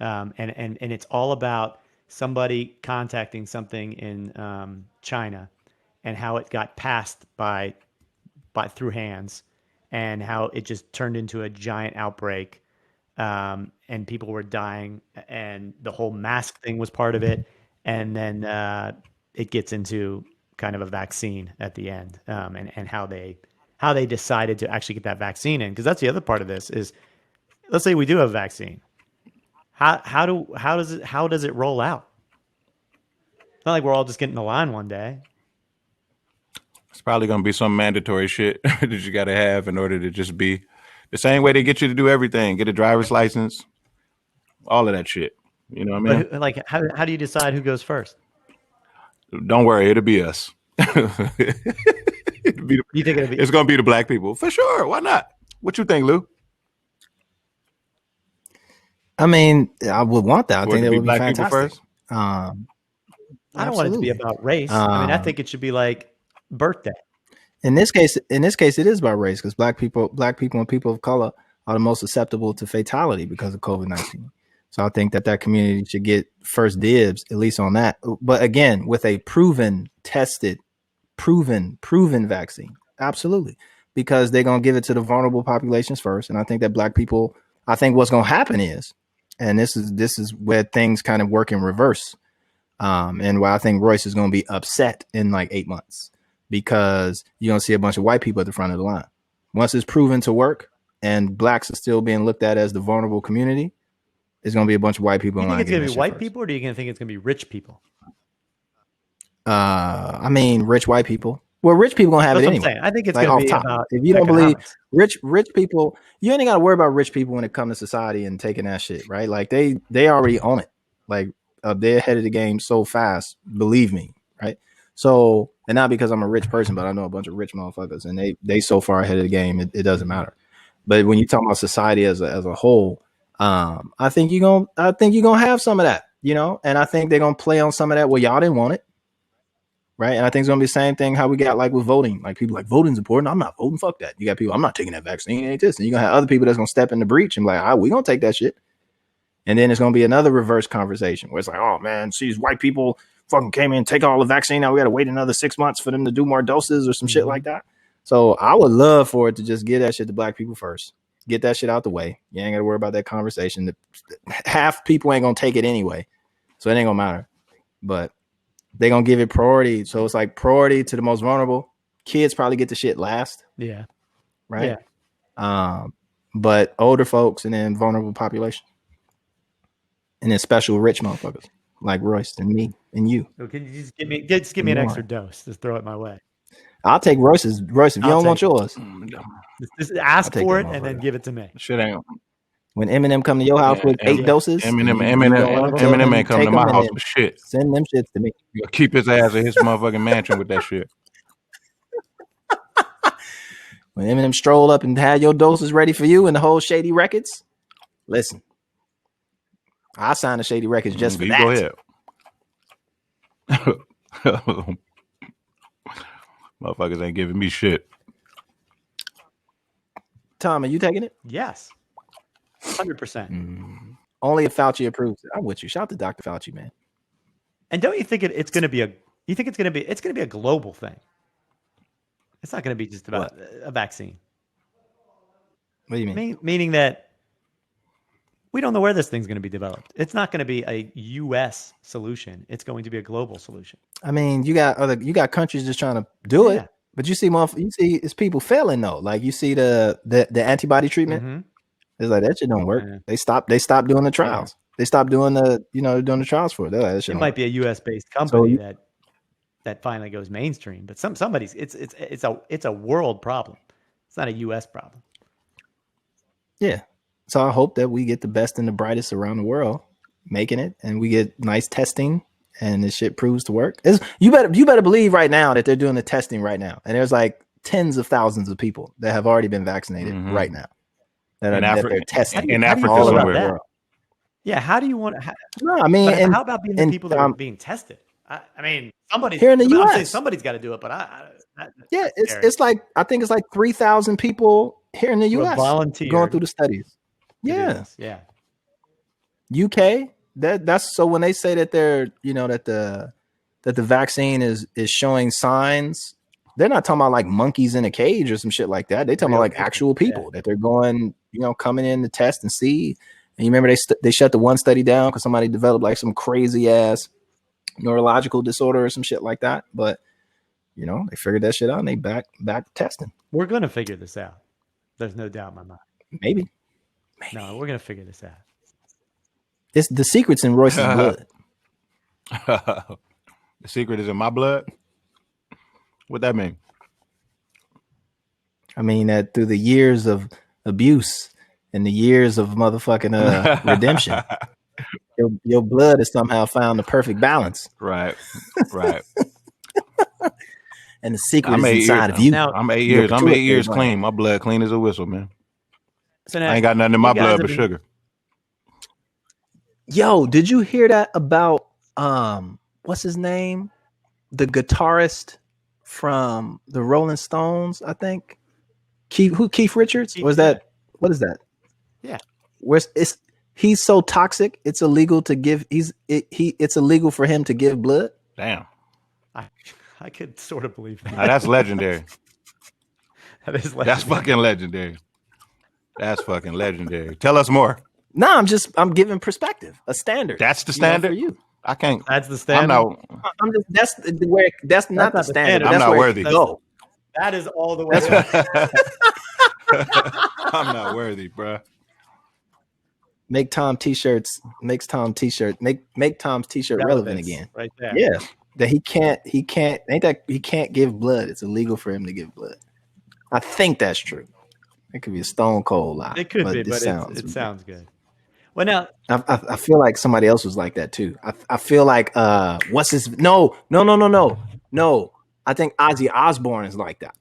and it's all about somebody contacting something in China and how it got passed by through hands and how it just turned into a giant outbreak and people were dying and the whole mask thing was part of it. And then it gets into kind of a vaccine at the end and how they decided to actually get that vaccine in. Because that's the other part of this is, let's say we do have a vaccine. How does it roll out? It's not like we're all just getting in the line one day. It's probably going to be some mandatory shit that you got to have in order to just be the same way they get you to do everything. Get a driver's license, all of that shit. You know what I mean? But like, how do you decide who goes first? Don't worry, it'll be us. It's going to be the black people for sure. Why not? What you think, Lou? I mean, I would want that. I think that would be fantastic. First? I don't want it to be about race. I think it should be like birthday. In this case, it is about race because black people and people of color are the most susceptible to fatality because of COVID-19. So I think that community should get first dibs, at least on that. But again, with a proven, tested, proven vaccine. Absolutely. Because they're going to give it to the vulnerable populations first. And I think that black people, I think what's going to happen is, and this is where things kind of work in reverse. And where I think Royce is going to be upset in like 8 months because you're going to see a bunch of white people at the front of the line. Once it's proven to work and blacks are still being looked at as the vulnerable community, it's going to be a bunch of white people. Do you think it's going to be white people or do you think it's going to be rich people? Rich white people. Well, rich people going to have it anyway. I think it's like going to be about if you don't believe rich people, you ain't got to worry about rich people when it comes to society and taking that shit, right? Like they already own it. Like they're ahead of the game so fast, believe me, right? So, and not because I'm a rich person, but I know a bunch of rich motherfuckers and they so far ahead of the game, it doesn't matter. But when you talk about society as a whole, I think you're gonna have some of that, and I think they're gonna play on some of that. Well, y'all didn't want it, right? And I think it's gonna be the same thing how we got like with voting. Like people like voting's important. I'm not voting. Fuck that. You got people. I'm not taking that vaccine. It ain't this. And you're gonna have other people that's gonna step in the breach and be like, we gonna take that shit. And then it's gonna be another reverse conversation where it's like, oh man, see these white people fucking came in, take all the vaccine. Now we gotta wait another 6 months for them to do more doses or some shit like that. So I would love for it to just give that shit to black people first. Get that shit out the way. You ain't got to worry about that conversation. Half people ain't going to take it anyway. So it ain't going to matter. But they're going to give it priority. So it's like priority to the most vulnerable. Kids probably get the shit last. Yeah. Right? Yeah. But older folks and then vulnerable population. And then special rich motherfuckers like Royce and me and you. So can you just give me an extra dose? Just throw it my way. I'll take Royce's. Royce, if you don't want yours. Just ask for it and then give it to me. Shit ain't. When Eminem come to your house with 8 doses, Eminem ain't coming to my house with shit. Send them shits to me. You'll keep his ass in his motherfucking mansion with that shit. When Eminem stroll up and had your doses ready for you and the whole Shady Records, listen, I signed a shady records just for you that. Go ahead. Motherfuckers ain't giving me shit. Tom, are you taking it? Yes. 100%. Only if Fauci approves it. I'm with you. Shout out to Dr. Fauci, man. And don't you think it's going to be it's going to be a global thing? It's not going to be just about a vaccine. What do you mean? Meaning that we don't know where this thing's going to be developed. It's not going to be a U.S. solution. It's going to be a global solution. I mean, you got countries just trying to do it, but you see it's people failing though. Like you see the antibody treatment. Mm-hmm. It's like that shit don't work. Yeah. They stopped doing the trials. Yeah. They stopped doing doing the trials for it. Like, that shit it might be a U.S. based company that finally goes mainstream, but somebody's it's a world problem. It's not a U.S. problem. Yeah. So I hope that we get the best and the brightest around the world making it, and we get nice testing, and this shit proves to work. You better believe right now that they're doing the testing right now, and there's like tens of thousands of people that have already been vaccinated right now that they're testing in Africa all over the world. Yeah, how do you want? No, I mean, how about being the people that are being tested? I mean, somebody's here in the U.S. Somebody's got to do it, but it's like I think it's like 3,000 people here in the U.S. going through the studies. Yeah. UK. That's so when they say that they're that the vaccine is showing signs, they're not talking about like monkeys in a cage or some shit like that. They're talking about like actual people that they're going coming in to test and see. And you remember they shut the one study down because somebody developed like some crazy ass neurological disorder or some shit like that. But they figured that shit out and they back testing. We're gonna figure this out. There's no doubt in my mind. Maybe. No, we're gonna figure this out. It's the secret's in Royce's blood. The secret is in my blood. What that mean? I mean that through the years of abuse and the years of motherfucking redemption, your blood has somehow found the perfect balance. Right. And the secret is inside of you. Now, I'm 8 years. I'm 8 years clean. My blood clean as a whistle, man. So now, I ain't got nothing in my blood but sugar. Yo, did you hear that about what's his name? The guitarist from the Rolling Stones, I think. Keith Richards? What is that? Yeah. He's so toxic, it's illegal to give it's illegal for him to give blood. Damn. I could sort of believe that. Now, that's legendary. That is legendary. That's fucking legendary. That's fucking legendary. Tell us more. No, I'm giving perspective, a standard. That's the standard for you. I can't. That's the standard. That's not the standard. I'm not worthy. Go. That is all the way. I'm not worthy, bro. Make Tom's t-shirt relevant again. Right there. Yeah. That he can't give blood. It's illegal for him to give blood. I think that's true. It could be a stone cold lie. It could be, but it sounds good. Well, now I feel like somebody else was like that too. I feel like what's his no. I think Ozzy Osbourne is like that.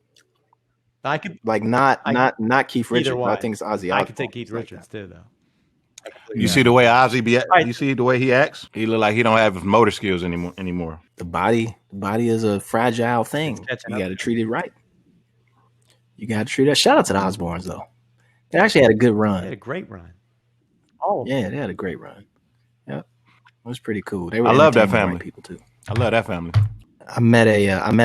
I could not Keith Richards. I think it's Ozzy Osbourne. I could take Keith Richards too, though. You see the way Ozzy be? You see the way he acts? He look like he don't have motor skills anymore. The body is a fragile thing. You got to treat it right. You got to treat it. Shout out to the Osbournes though. They actually had a good run. They had a great run. They had a great run. Yep, it was pretty cool. I love that family. People too. I love that family. I met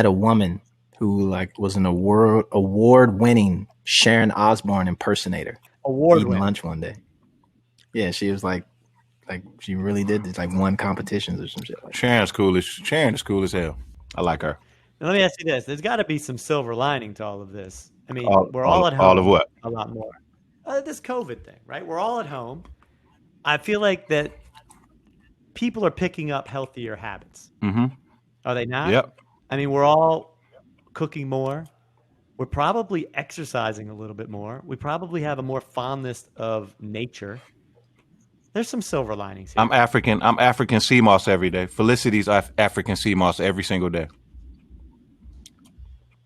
a woman who was an award-winning Sharon Osbourne impersonator. Eating lunch one day. Yeah, she was like she really did this, like won competitions or some shit. Like Sharon is cool as hell. I like her. Now, let me ask you this: there's got to be some silver lining to all of this. I mean, we're all at home. All of what? A lot more. This COVID thing, right? We're all at home. I feel like that people are picking up healthier habits. Mm-hmm. Are they not? Yep. I mean, we're all cooking more. We're probably exercising a little bit more. We probably have a more fondness of nature. There's some silver linings here. I'm African sea moss every day. Felicity's African sea moss every single day.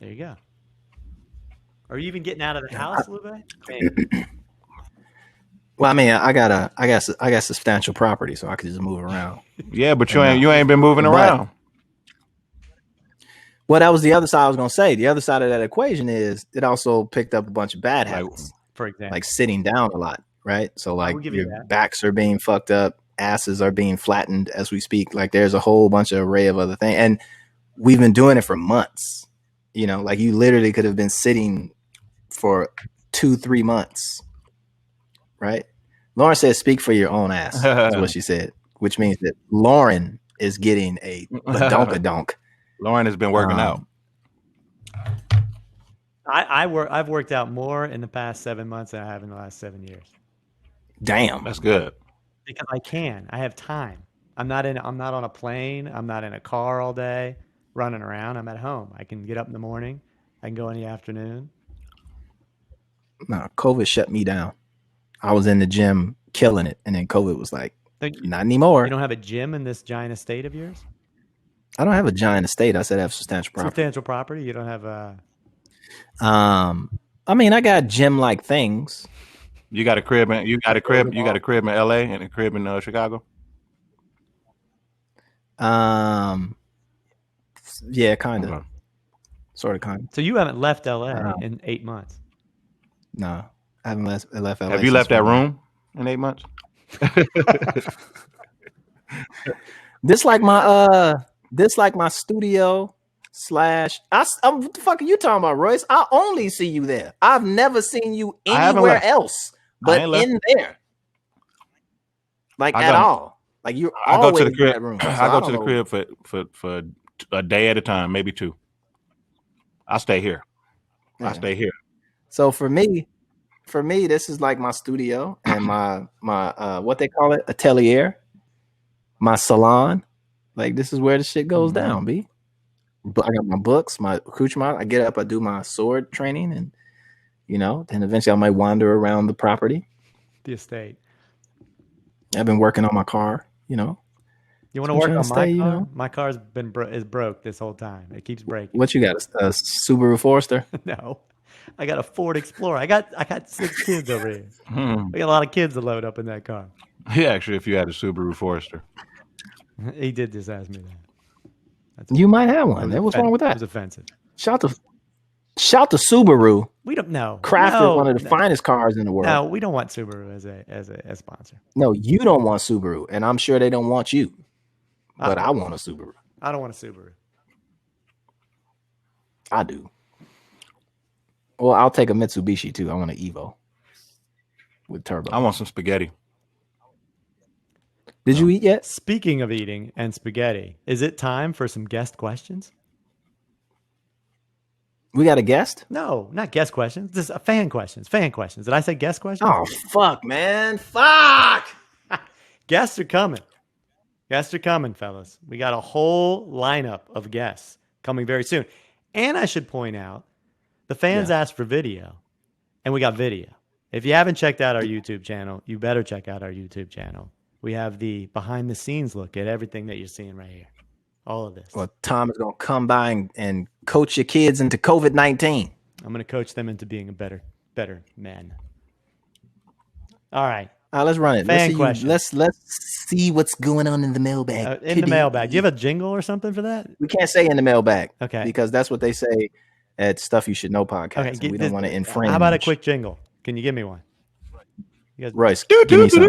There you go. Are you even getting out of the house, Lupe? Well, I mean, I got substantial property, so I could just move around. Yeah, but you ain't been moving around. Well, that was the other side I was gonna say. The other side of that equation is it also picked up a bunch of bad habits. For example, like sitting down a lot, right? So like your backs are being fucked up, asses are being flattened as we speak. Like there's a whole bunch of array of other things, and we've been doing it for months. You know, like you literally could have been sitting for 2-3 months, right? Lauren said, "Speak for your own ass." That's what she said, which means that Lauren is getting a donk. Lauren has been working out. I've worked out more in the past 7 months than I have in the last 7 years. Damn, that's good. Because I can. I have time. I'm not on a plane. I'm not in a car all day running around. I'm at home. I can get up in the morning. I can go in the afternoon. No, COVID shut me down. I was in the gym killing it, and then COVID was like, not anymore. You don't have a gym in this giant estate of yours? I don't have a giant estate. I said I have substantial property. Substantial property? You don't have a... I mean, I got gym-like things. You got a crib in LA and a crib in Chicago? Yeah, kind of. Okay. Sort of, kind of. So you haven't left LA in 8 months? No, I haven't left LA. Have you left that room in 8 months? This like my studio / what the fuck are you talking about, Royce? I only see you there. I've never seen you anywhere else but in there. Like at all. Like you're always in that room. So I go to the crib for a day at a time, maybe 2. I stay here. Yeah. I stay here. So for me, this is like my studio and my what they call it, atelier, my salon. Like this is where the shit goes down, B. But I got my books, my accoutrement. I get up, I do my sword training, and then eventually I might wander around the property, the estate. I've been working on my car. You want to work on my car? My car's is broke this whole time. It keeps breaking. What you got? A Subaru Forester? No, I got a Ford Explorer. I got 6 kids over here. I got a lot of kids to load up in that car. Yeah, actually, if you had a Subaru Forester, he did just ask me that. You might have one. What's wrong with that? It was offensive. Shout to Subaru. We don't know. Crafted one of the finest cars in the world. No, we don't want Subaru as a sponsor. No, you don't want Subaru, and I'm sure they don't want you. But I want a Subaru. I don't want a Subaru. I do. Well, I'll take a Mitsubishi too. I want an Evo with turbo. I want some spaghetti. Did you eat yet? Speaking of eating and spaghetti, is it time for some guest questions? We got a guest? No, not guest questions. Just fan questions. Fan questions. Did I say guest questions? Oh, fuck, man. Fuck! Guests are coming. Guests are coming, fellas. We got a whole lineup of guests coming very soon. And I should point out, the fans asked for video, and we got video. If you haven't checked out our YouTube channel, you better check out our YouTube channel. We have the behind-the-scenes look at everything that you're seeing right here. All of this. Well, Tom is going to come by and coach your kids into COVID-19. I'm going to coach them into being a better man. All right. Let's run it. Fan question. Let's see what's going on in the mailbag. The mailbag. Do you have a jingle or something for that? We can't say in the mailbag. Okay. Because that's what they say at Stuff You Should Know podcast. Okay, we don't want to infringe. How about a quick jingle? Can you give me one? Royce, give me some.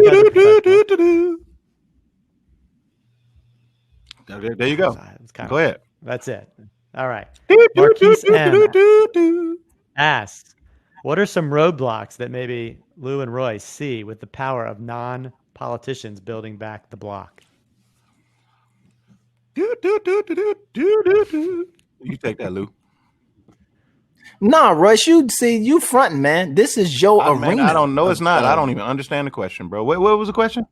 There you go. Go ahead. That's it. All right. Marquise M asks, what are some roadblocks that maybe Lou and Royce see with the power of non-politicians building back the block? You take that, Lou. Nah, Royce, you fronting, man. This is your arena. Man, I don't know. It's not. I don't even understand the question, bro. What was the question?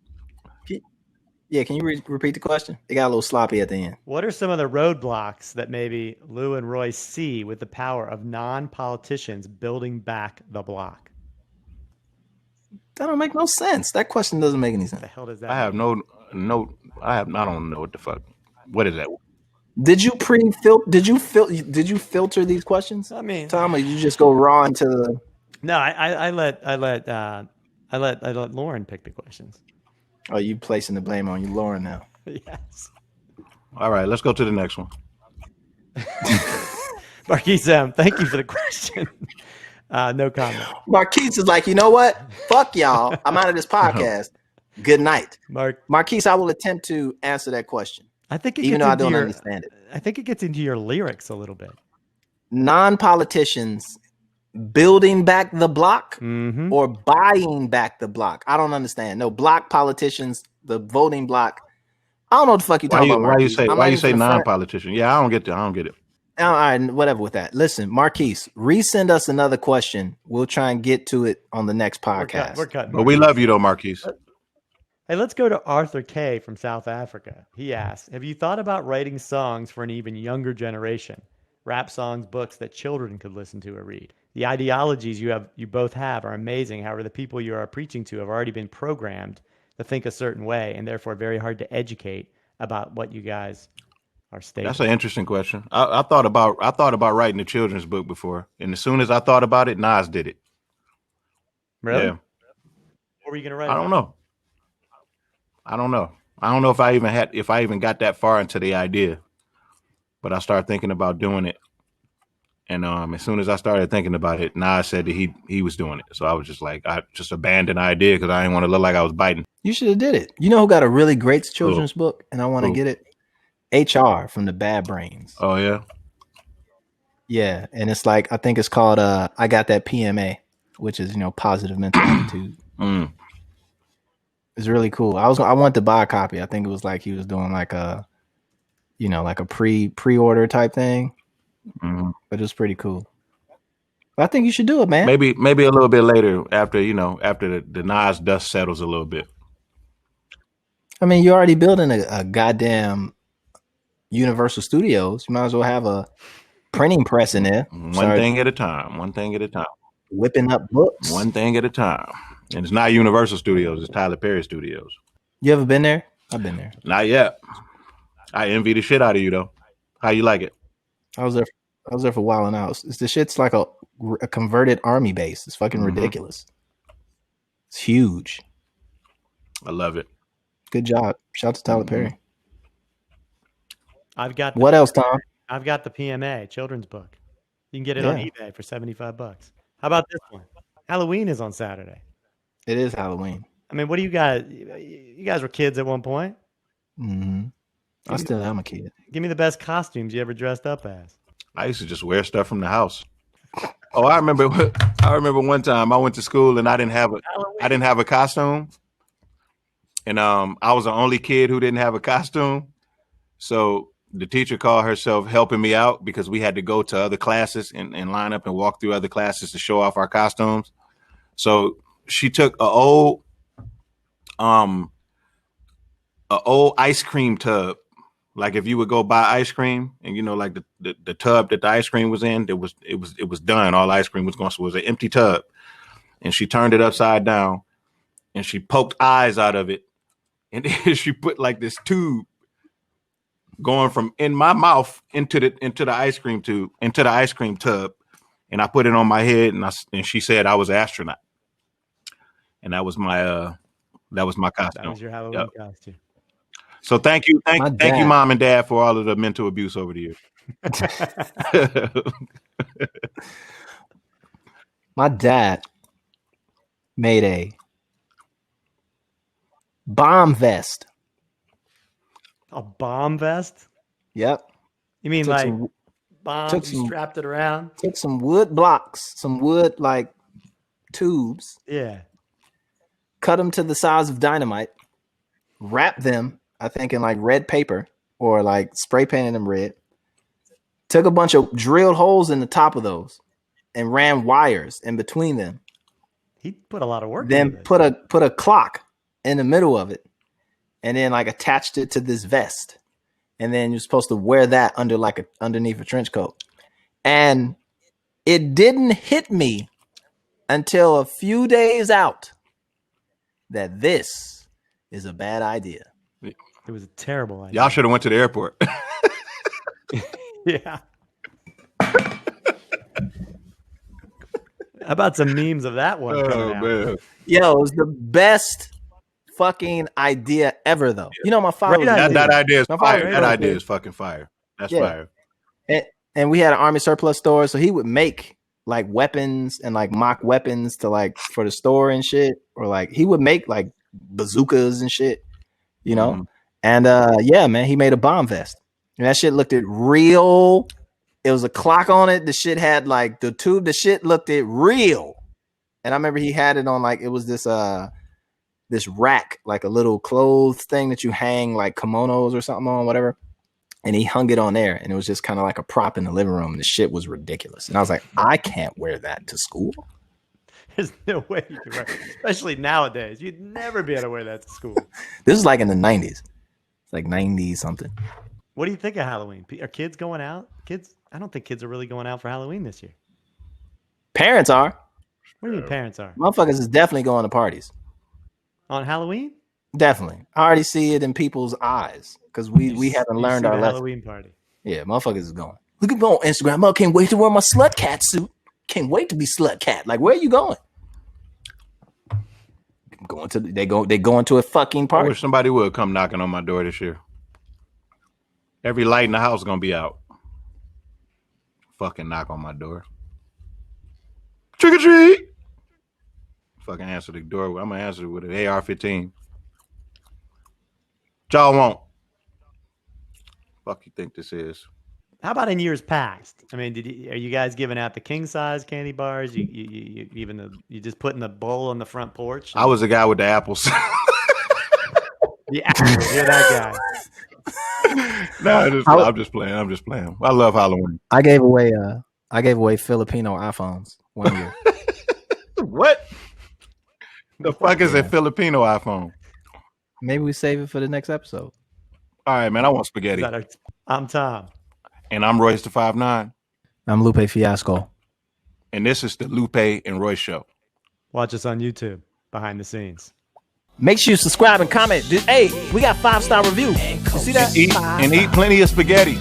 Yeah, can you repeat the question? It got a little sloppy at the end. What are some of the roadblocks that maybe Lou and Royce see with the power of non-politicians building back the block? That don't make no sense. That question doesn't make any sense. What the hell does that I have mean? I don't know what the fuck. What is that? Did you filter these questions? I mean, Tom, or you just go raw into the... No, I let I let Lauren pick the questions. Oh, you placing the blame on you, Lauren, now. Yes. All right, let's go to the next one. Marquise M, thank you for the question. No comment. Marquise is like, you know what? Fuck y'all. I'm out of this podcast. Good night. Marquise, I will attempt to answer that question. I think even though I don't understand it. I think it gets into your lyrics a little bit. Non-politicians building back the block or buying back the block. I don't understand. No, block politicians, the voting block. I don't know what the fuck you're talking about, Marquise. Why you say non-politician? Yeah, I don't get it. All right, whatever with that. Listen, Marquise, resend us another question. We'll try and get to it on the next podcast. We're cutting. But we love you though, Marquise. Hey, let's go to Arthur K. from South Africa. He asks, have you thought about writing songs for an even younger generation? Rap songs, books that children could listen to or read. The ideologies you both have are amazing. However, the people you are preaching to have already been programmed to think a certain way, and therefore very hard to educate about what you guys are stating. That's an interesting question. I thought about writing a children's book before, and as soon as I thought about it, Nas did it. Really? Yeah. What were you gonna write? I don't know. I don't know if I even got that far into the idea, but I started thinking about doing it. And as soon as I started thinking about it, Nas said that he was doing it. So I was just like, I just abandoned the idea because I didn't want to look like I was biting. You should have did it. You know who got a really great children's book, and I want to get it? HR from the Bad Brains. Oh yeah, yeah, and it's like I think it's called I Got That PMA, which is positive mental attitude. It's really cool. I wanted to buy a copy. I think it was like he was doing like a like a pre-order type thing. But it was pretty cool. But I think you should do it, man. Maybe a little bit later after the Nas dust settles a little bit. I mean, you're already building a goddamn Universal Studios. You might as well have a printing press in there. One thing at a time. Whipping up books. One thing at a time. And it's not Universal Studios. It's Tyler Perry Studios. You ever been there? I've been there. Not yet. I envy the shit out of you though. How you like it? I was there for a while and out. The shit's like a converted army base. It's fucking ridiculous. It's huge. I love it. Good job. Shout out to Tyler Perry. What else, Tom? I've got the PMA children's book. You can get it on eBay for $75. How about this one? Halloween is on Saturday. It is Halloween. I mean, what do you guys? You guys were kids at one point. I still am a kid. Give me the best costumes you ever dressed up as. I used to just wear stuff from the house. Oh, I remember one time I went to school and I didn't have a costume. And I was the only kid who didn't have a costume. So the teacher called herself helping me out because we had to go to other classes and line up and walk through other classes to show off our costumes. So she took an old ice cream tub. Like if you would go buy ice cream and like the tub that the ice cream was in, it was done. All ice cream was gone. So it was an empty tub. And she turned it upside down and she poked eyes out of it. And then she put like this tube going from in my mouth into the ice cream tub. And I put it on my head and she said I was an astronaut. And that was my costume. That was your Halloween costume. So thank you, Mom and Dad, for all of the mental abuse over the years. My dad made a bomb vest. A bomb vest? Yep. You mean like bombs? You strapped it around? Took some wood blocks, some wood like tubes. Yeah. Cut them to the size of dynamite. Wrap them, I think, in like red paper or like spray painted them red. Took a bunch of drilled holes in the top of those and ran wires in between them. He put a lot of work. Then put a clock in the middle of it, and then like attached it to this vest, and then you're supposed to wear that underneath a trench coat. And it didn't hit me until a few days out that this is a bad idea. It was a terrible idea. Y'all should have went to the airport. Yeah. How about some memes of that one coming out? Man. Yo, it was the best fucking idea ever, though. You know, my father. That idea is fire. That idea is fucking fire. That's fire. And we had an army surplus store, so he would make like weapons and like mock weapons to like for the store and shit, or like he would make like bazookas and shit, you know. Mm-hmm. And yeah, man, he made a bomb vest, and that shit looked it real. It was a clock on it. The shit had like the tube. The shit looked it real. And I remember he had it on like it was this this rack, like a little clothes thing that you hang like kimonos or something on, whatever. And he hung it on there, and it was just kind of like a prop in the living room. And the shit was ridiculous. And I was like, I can't wear that to school. There's no way you can wear it, especially nowadays. You'd never be able to wear that to school. This is like in the 90s. It's like 90 something. What do you think of Halloween? Are kids going out? Kids? I don't think kids are really going out for Halloween this year. Parents are. What do you mean parents are? Motherfuckers is definitely going to parties. On Halloween? Definitely. I already see it in people's eyes because we haven't learned our lesson. Halloween party. Yeah, motherfuckers is going. Look at me on Instagram. I can't wait to wear my slut cat suit. Can't wait to be slut cat. Like, where are you going? They going to a fucking party. I wish somebody would come knocking on my door this year. Every light in the house is gonna be out. Fucking knock on my door. Trick or treat. Fucking answer the door. I'm gonna answer it with an AR-15. Y'all won't. Fuck you think this is? How about in years past? I mean, are you guys giving out the king size candy bars? You just putting the bowl on the front porch? I was the guy with the apples. Yeah, you're that guy. No, I'm just playing. I love Halloween. I gave away Filipino iPhones one year. What? The fuck is a Filipino iPhone? Maybe we save it for the next episode. All right, man. I want spaghetti. I'm Tom. And I'm Royce the 5'9". I'm Lupe Fiasco. And this is the Lupe and Royce Show. Watch us on YouTube, behind the scenes. Make sure you subscribe and comment. Hey, we got 5-star reviews. You see that? And eat plenty of spaghetti.